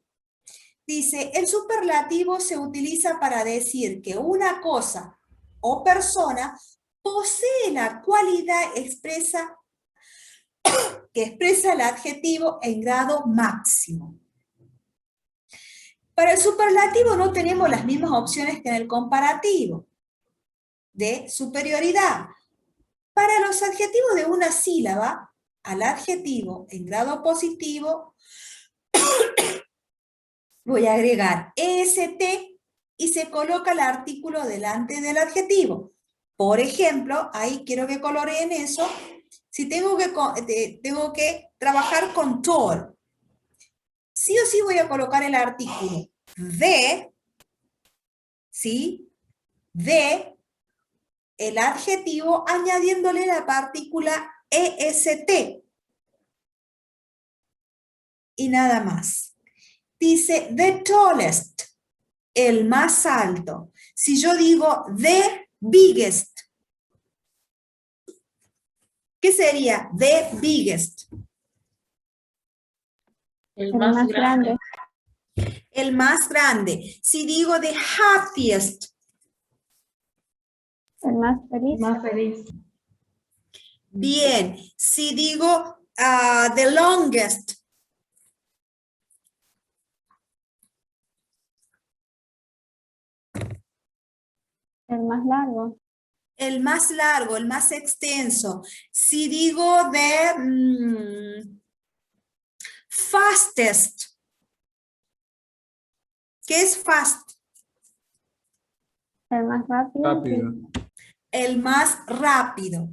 Speaker 1: Dice, el superlativo se utiliza para decir que una cosa o persona posee la cualidad que expresa el adjetivo en grado máximo. Para el superlativo no tenemos las mismas opciones que en el comparativo de superioridad. Para los adjetivos de una sílaba, al adjetivo en grado positivo, voy a agregar EST y se coloca el artículo delante del adjetivo. Por ejemplo, ahí quiero que coloreen eso. Si tengo que trabajar con tall, sí o sí voy a colocar el artículo de, ¿sí? De el adjetivo añadiéndole la partícula EST. Y nada más. Dice the tallest, el más alto. Si yo digo the biggest, ¿qué sería the biggest?
Speaker 2: El
Speaker 6: el
Speaker 2: más
Speaker 6: más
Speaker 2: grande.
Speaker 6: grande,
Speaker 1: El más grande. Si digo the happiest,
Speaker 6: el más feliz,
Speaker 7: Más feliz.
Speaker 1: bien. Si digo the longest,
Speaker 6: el más largo,
Speaker 1: el más largo, el más extenso. Si digo the fastest, ¿qué es fast?
Speaker 6: el más rápido,
Speaker 3: Rápido.
Speaker 1: El más rápido,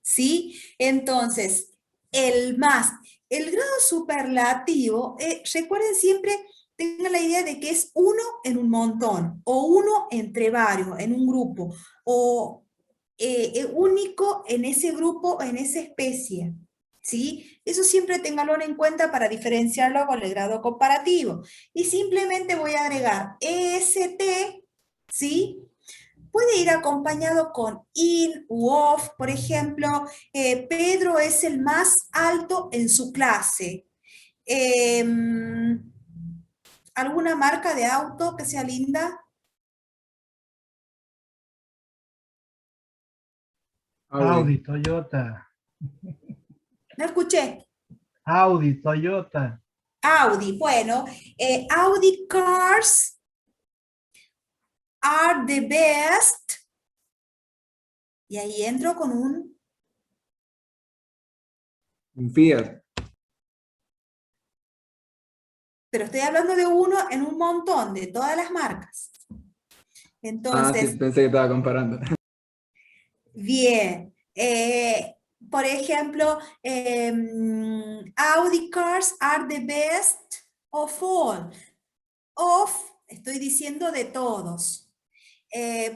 Speaker 1: ¿sí? Entonces, el más. El grado superlativo, recuerden siempre, tengan la idea de que es uno en un montón, o uno entre varios, en un grupo, o único en ese grupo, en esa especie, ¿sí? Eso siempre ténganlo en cuenta para diferenciarlo con el grado comparativo. Y simplemente voy a agregar EST, ¿sí? Puede ir acompañado con in u of, por ejemplo, Pedro es el más alto en su clase. ¿Alguna marca de auto que sea linda?
Speaker 5: Audi, Toyota.
Speaker 1: No escuché.
Speaker 5: Audi, Toyota.
Speaker 1: Audi, bueno, Audi cars are the best. Y ahí entro con un
Speaker 3: Un Fiat.
Speaker 1: pero estoy hablando de uno en un montón, de todas las marcas.
Speaker 3: Ah,
Speaker 1: Entonces,
Speaker 3: sí, pensé que estaba comparando.
Speaker 1: bien. Por ejemplo, Audi cars are the best of all. Of Estoy diciendo de todos.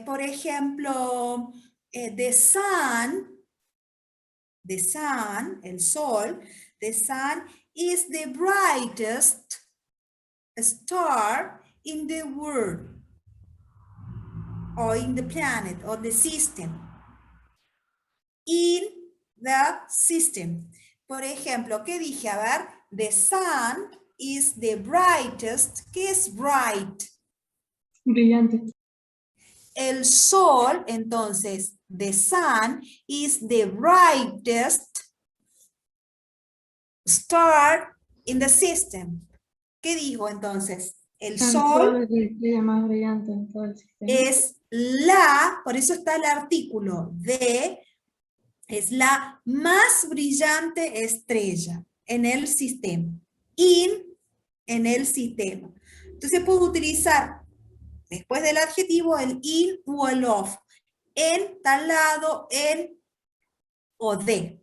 Speaker 1: Por ejemplo, the sun, el sol, the sun is the brightest star in the world, or in the planet, or the system. In the system. Por ejemplo, ¿qué dije? A ver, the sun is the brightest. ¿Qué es bright?
Speaker 7: Brillante.
Speaker 1: El sol, entonces, the sun is the brightest star in the system. ¿Qué dijo entonces? El sol
Speaker 7: Es el día más brillante en todo el sistema.
Speaker 1: es la, por eso está el artículo, de, es la más brillante estrella en el sistema. In, en el sistema. Entonces puedo utilizar después del adjetivo el in o el of. En tal lado, en o de.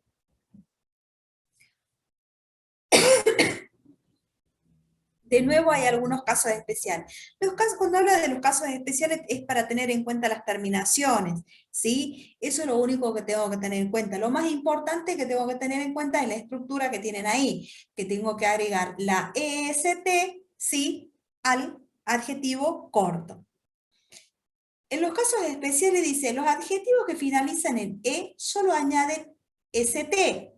Speaker 1: De nuevo hay algunos casos especiales. Cuando habla de los casos especiales es para tener en cuenta las terminaciones, ¿sí? Eso es lo único que tengo que tener en cuenta. Lo más importante que tengo que tener en cuenta es la estructura que tienen ahí, que tengo que agregar la EST, ¿sí? Al adjetivo corto. En los casos especiales dice, los adjetivos que finalizan en E solo añaden ST.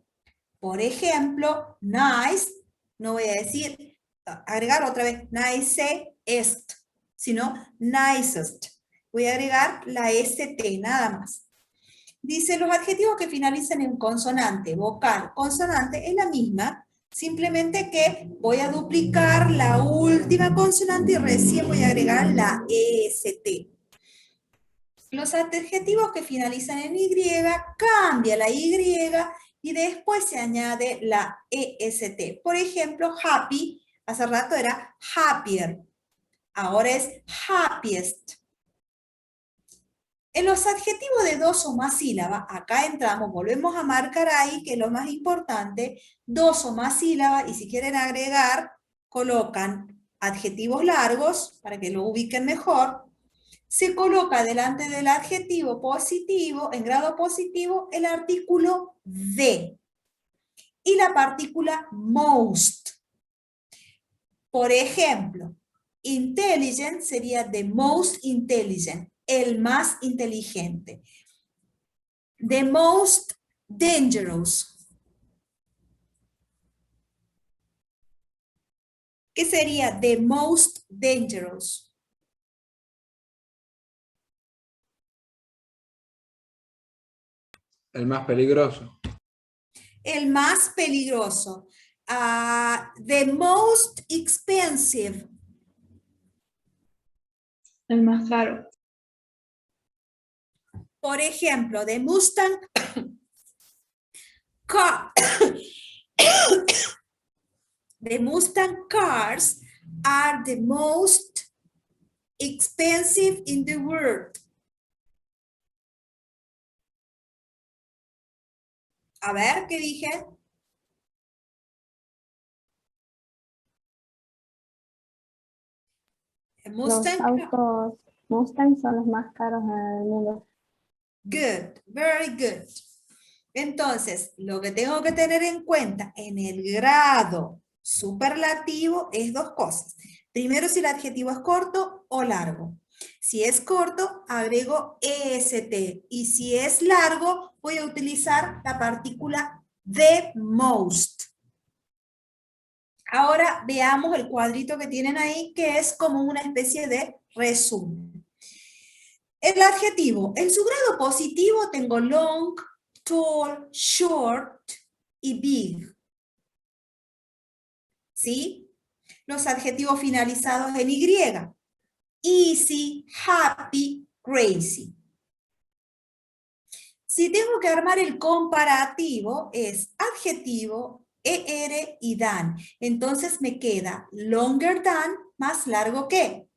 Speaker 1: Por ejemplo, nice, no voy a decir, agregar otra vez, nicest, sino nicest. Voy a agregar la ST, nada más. Dice, los adjetivos que finalizan en consonante, vocal, consonante, es la misma, simplemente que voy a duplicar la última consonante y recién voy a agregar la EST. Los adjetivos que finalizan en Y, cambia la Y y después se añade la EST. Por ejemplo, happy, hace rato era happier, ahora es happiest. En los adjetivos de dos o más sílabas, acá entramos, volvemos a marcar ahí, que es lo más importante, dos o más sílabas, y si quieren agregar, colocan adjetivos largos, para que lo ubiquen mejor. Se coloca delante del adjetivo positivo, en grado positivo, el artículo de y la partícula most. Por ejemplo, intelligent sería the most intelligent, el más inteligente. The most dangerous. ¿Qué sería the most dangerous?
Speaker 3: El más peligroso.
Speaker 1: El más peligroso. The most expensive.
Speaker 7: El más caro.
Speaker 1: Por ejemplo, the Mustang car. The Mustang cars are the most expensive in the world. A ver, ¿qué dije?
Speaker 6: Los autos Mustang son los más caros del mundo.
Speaker 1: Good, very good. Entonces, lo que tengo que tener en cuenta en el grado superlativo es dos cosas. Primero, si el adjetivo es corto o largo. Si es corto, agrego EST. Y si es largo, voy a utilizar la partícula the most. Ahora veamos el cuadrito que tienen ahí, que es como una especie de resumen. El adjetivo, en su grado positivo tengo long, tall, short y big. ¿Sí? Los adjetivos finalizados en Y. Easy, happy, crazy. Si tengo que armar el comparativo, es adjetivo, ER y than. Entonces me queda longer than, más largo que.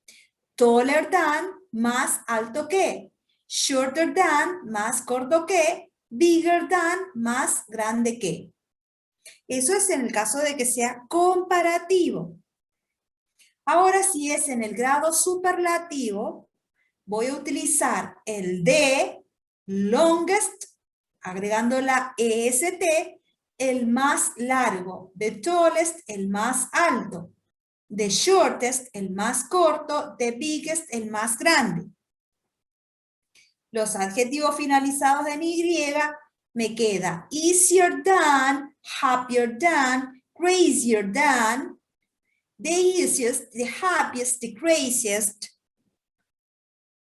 Speaker 1: Taller than, más alto que. Shorter than, más corto que. Bigger than, más grande que. Eso es en el caso de que sea comparativo. Ahora, si es en el grado superlativo, voy a utilizar el de longest, agregando la EST, el más largo, the tallest, el más alto, the shortest, el más corto, the biggest, el más grande. Los adjetivos finalizados en Y me queda easier than, happier than, crazier than, the easiest, the happiest, the craziest.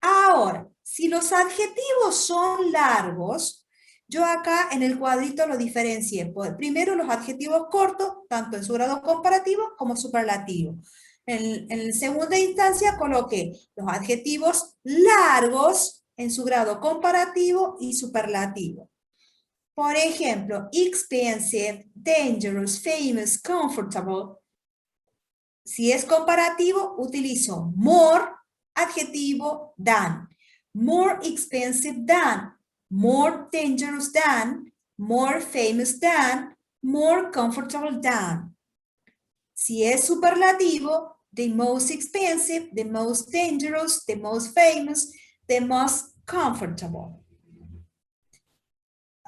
Speaker 1: Ahora, si los adjetivos son largos, yo acá en el cuadrito lo diferencié. Primero los adjetivos cortos, tanto en su grado comparativo como superlativo. En segunda instancia coloqué los adjetivos largos en su grado comparativo y superlativo. Por ejemplo, expensive, dangerous, famous, comfortable. Si es comparativo, utilizo more, adjetivo, than. More expensive than, more dangerous than, more famous than, more comfortable than. Si es superlativo, the most expensive, the most dangerous, the most famous, the most comfortable.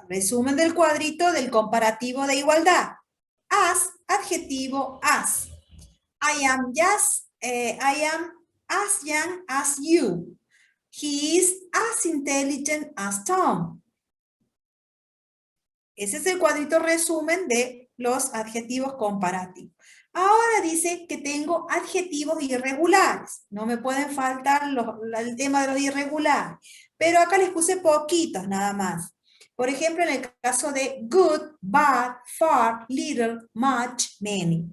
Speaker 1: Resumen del cuadrito del comparativo de igualdad. As, adjetivo, as. I am as young as you. He is as intelligent as Tom. Ese es el cuadrito resumen de los adjetivos comparativos. Ahora dice que tengo adjetivos irregulares. No me pueden faltar el tema de los irregulares. Pero acá les puse poquitos nada más. Por ejemplo, en el caso de good, bad, far, little, much, many.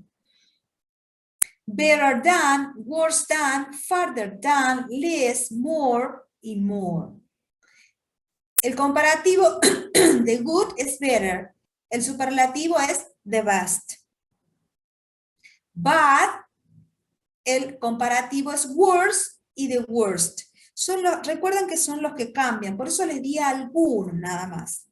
Speaker 1: Better than, worse than, farther than, less, more y more. El comparativo de good es better. El superlativo es the best. Bad, el comparativo es worse y the worst. Recuerden que son los que cambian, por eso les di algunos nada más.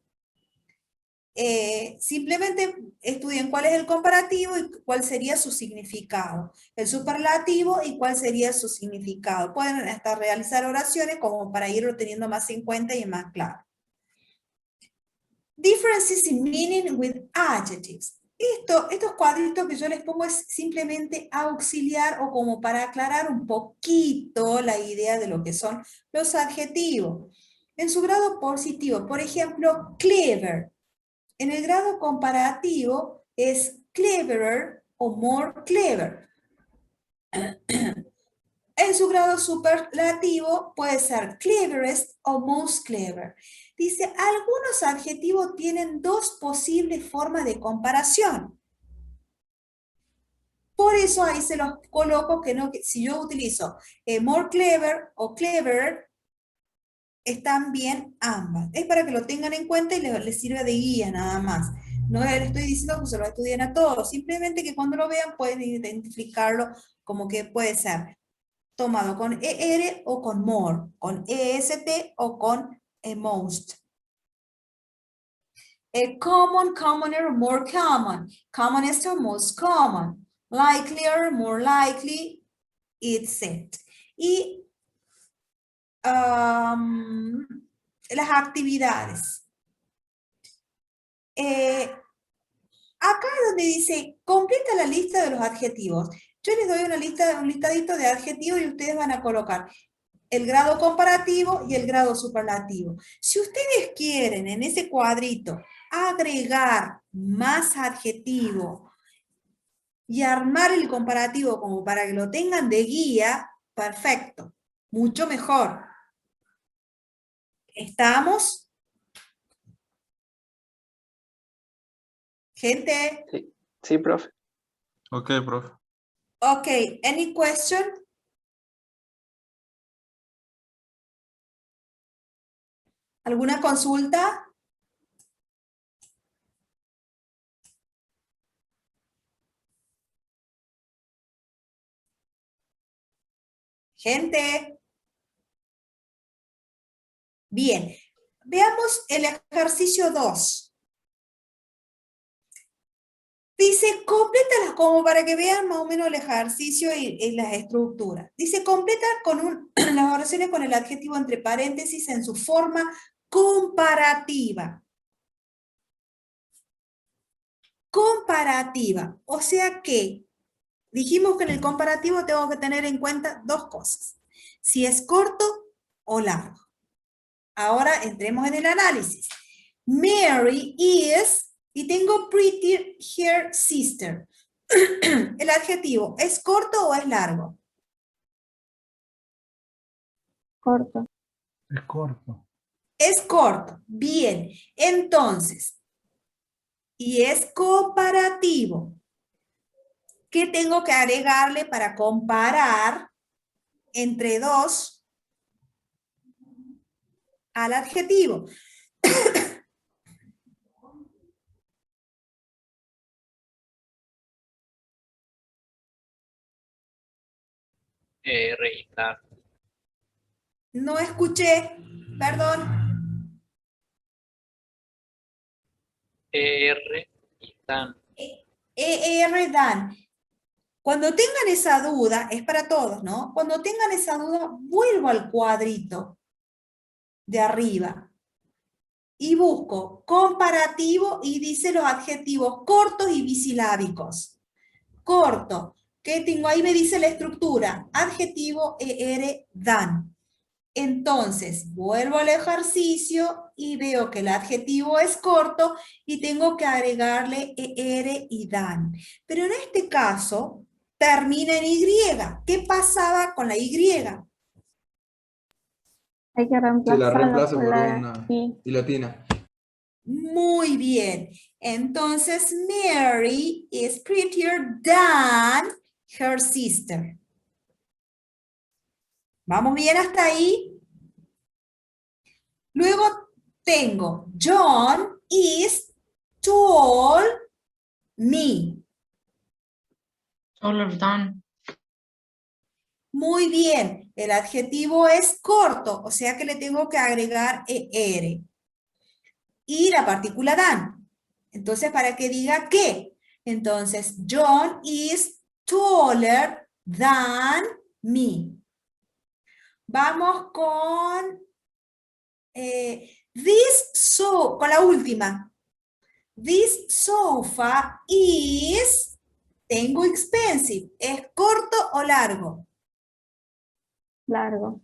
Speaker 1: Simplemente estudien cuál es el comparativo y cuál sería su significado. El superlativo y cuál sería su significado. Pueden hasta realizar oraciones como para irlo teniendo más en cuenta y más claro. Differences in meaning with adjectives. Estos cuadritos que yo les pongo es simplemente auxiliar o como para aclarar un poquito la idea de lo que son los adjetivos. En su grado positivo, por ejemplo, clever. En el grado comparativo es cleverer o more clever. En su grado superlativo puede ser cleverest o most clever. Dice, algunos adjetivos tienen dos posibles formas de comparación. Por eso ahí se los coloco que no, si yo utilizo more clever o cleverer, están bien ambas. Es para que lo tengan en cuenta y les sirva de guía nada más. No les estoy diciendo que se lo estudien a todos, simplemente que cuando lo vean pueden identificarlo como que puede ser tomado con ER o con more, con EST o con most. Common, commoner, more common. Commonest or most common. Likelier, more likely, etc. Y las actividades. Acá es donde dice, completa la lista de los adjetivos. Yo les doy un listadito de adjetivos y ustedes van a colocar el grado comparativo y el grado superlativo. Si ustedes quieren en ese cuadrito agregar más adjetivos y armar el comparativo como para que lo tengan de guía, perfecto, mucho mejor. ¿Estamos? Gente.
Speaker 4: Sí, profe.
Speaker 9: Ok, profe.
Speaker 1: Ok, any question? ¿Alguna consulta? Gente. Bien, veamos el ejercicio 2. Dice, complétalas como para que vean más o menos el ejercicio y las estructuras. Dice, completa con las oraciones con el adjetivo entre paréntesis en su forma comparativa. Comparativa. O sea que dijimos que en el comparativo tengo que tener en cuenta dos cosas. Si es corto o largo. Ahora entremos en el análisis. Mary is, y tengo pretty her sister. El adjetivo, ¿es corto o es largo?
Speaker 6: Corto.
Speaker 5: Es corto.
Speaker 1: Es corto. Bien. Entonces, y es comparativo. ¿Qué tengo que agregarle para comparar entre dos al adjetivo?
Speaker 8: Registrar.
Speaker 1: No escuché, perdón.
Speaker 8: ER y están.
Speaker 1: ER dan. Cuando tengan esa duda, es para todos, ¿no? Cuando tengan esa duda, vuelvo al cuadrito de arriba y busco comparativo y dice los adjetivos cortos y bisilábicos. Corto, ¿qué tengo ahí? Me dice la estructura, adjetivo ER dan. Entonces, vuelvo al ejercicio y veo que el adjetivo es corto y tengo que agregarle ER y dan. Pero en este caso, termina en Y. ¿Qué pasaba con la Y?
Speaker 6: Hay que
Speaker 3: Si la
Speaker 6: reemplazarlo
Speaker 3: reemplazo
Speaker 6: por
Speaker 3: por
Speaker 6: la
Speaker 3: una
Speaker 6: I.
Speaker 3: y latina.
Speaker 1: Muy bien. Entonces, Mary is prettier than her sister. ¿Vamos bien hasta ahí? Luego tengo, John is tall me.
Speaker 2: Taller than.
Speaker 1: Muy bien, el adjetivo es corto, o sea que le tengo que agregar ER. Y la partícula than. Entonces, para que diga qué. Entonces, John is taller than me. Vamos con con la última. This sofa is, tengo expensive. ¿Es corto o largo?
Speaker 6: Largo.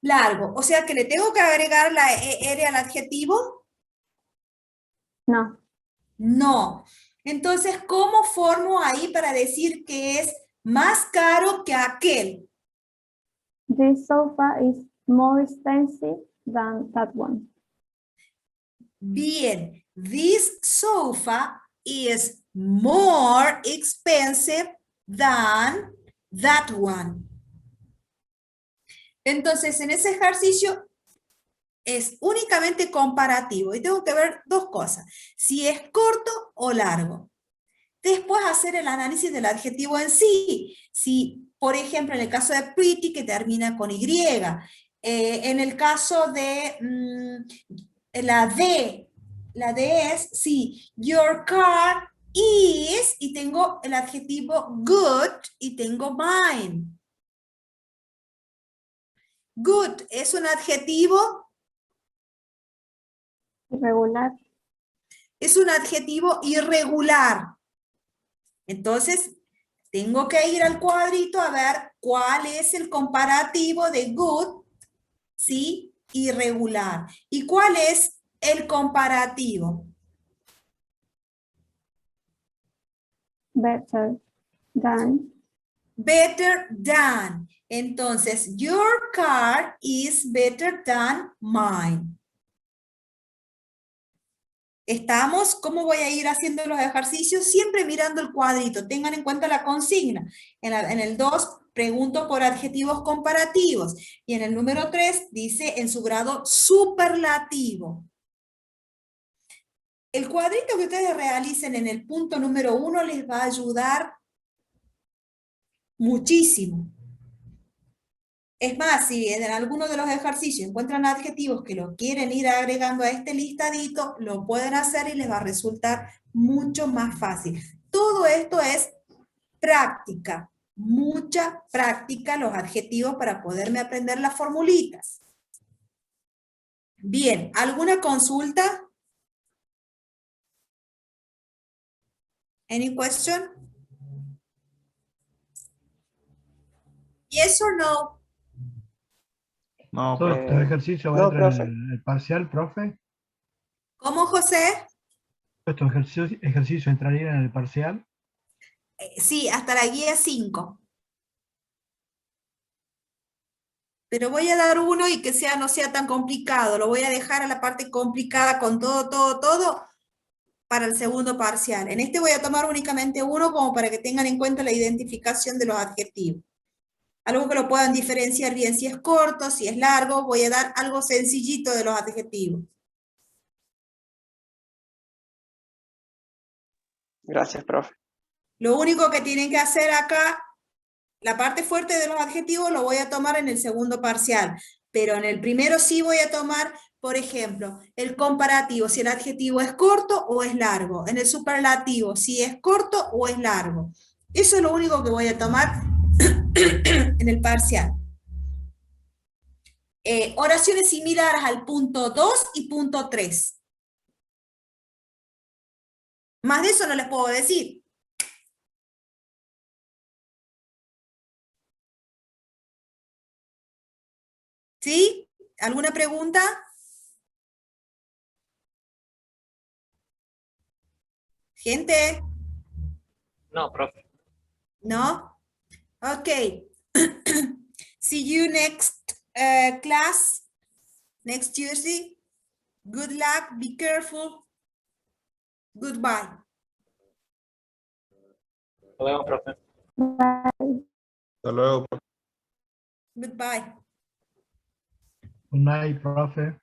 Speaker 1: Largo. O sea que le tengo que agregar la ER al adjetivo.
Speaker 6: No.
Speaker 1: No. Entonces, ¿cómo formo ahí para decir que es más caro que aquel?
Speaker 6: This sofa is more expensive than that one.
Speaker 1: Bien. This sofa is more expensive than that one. Entonces, en ese ejercicio es únicamente comparativo y tengo que ver dos cosas, si es corto o largo. Después hacer el análisis del adjetivo en sí. Si, por ejemplo, en el caso de pretty, que termina con Y. En el caso de la D es, sí, your car is, y tengo el adjetivo good, y tengo mine. Good es un adjetivo.
Speaker 6: Irregular.
Speaker 1: Es un adjetivo irregular. Entonces, tengo que ir al cuadrito a ver cuál es el comparativo de good, ¿sí? Irregular. ¿Y cuál es el comparativo?
Speaker 6: Better than.
Speaker 1: Better than. Entonces, your car is better than mine. ¿Estamos? ¿Cómo voy a ir haciendo los ejercicios? Siempre mirando el cuadrito. Tengan en cuenta la consigna. En el 2, pregunto por adjetivos comparativos. Y en el número 3, dice en su grado superlativo. El cuadrito que ustedes realicen en el punto número 1 les va a ayudar muchísimo. Es más, si en alguno de los ejercicios encuentran adjetivos que lo quieren ir agregando a este listadito, lo pueden hacer y les va a resultar mucho más fácil. Todo esto es práctica, mucha práctica los adjetivos para poderme aprender las formulitas. Bien, ¿alguna consulta? Any question? Yes or no?
Speaker 3: No,
Speaker 5: ¿Todos
Speaker 3: profe.
Speaker 5: estos ejercicios van a
Speaker 4: No,
Speaker 5: entrar
Speaker 4: profe.
Speaker 5: en el parcial, profe?
Speaker 1: ¿Cómo, José?
Speaker 5: ¿Estos ejercicios entrarían en el parcial?
Speaker 1: Sí, hasta la guía 5. Pero voy a dar uno y que no sea tan complicado. Lo voy a dejar a la parte complicada con todo para el segundo parcial. En este voy a tomar únicamente uno como para que tengan en cuenta la identificación de los adjetivos. Algo que lo puedan diferenciar bien si es corto, si es largo. Voy a dar algo sencillito de los adjetivos.
Speaker 4: Gracias, profe.
Speaker 1: Lo único que tienen que hacer acá, la parte fuerte de los adjetivos lo voy a tomar en el segundo parcial, pero en el primero sí voy a tomar, por ejemplo, el comparativo, si el adjetivo es corto o es largo, en el superlativo, si es corto o es largo. Eso es lo único que voy a tomar en el parcial. Oraciones similares al punto 2 y punto 3. Más de eso no les puedo decir. ¿Sí? ¿Alguna pregunta? Gente,
Speaker 8: No, profe.
Speaker 1: ¿no? Ok. See you next class, next Tuesday. Good luck, be careful. Goodbye.
Speaker 8: Nos vemos, profe.
Speaker 3: Hasta luego, profe.
Speaker 1: Goodbye.
Speaker 5: Good night, profe.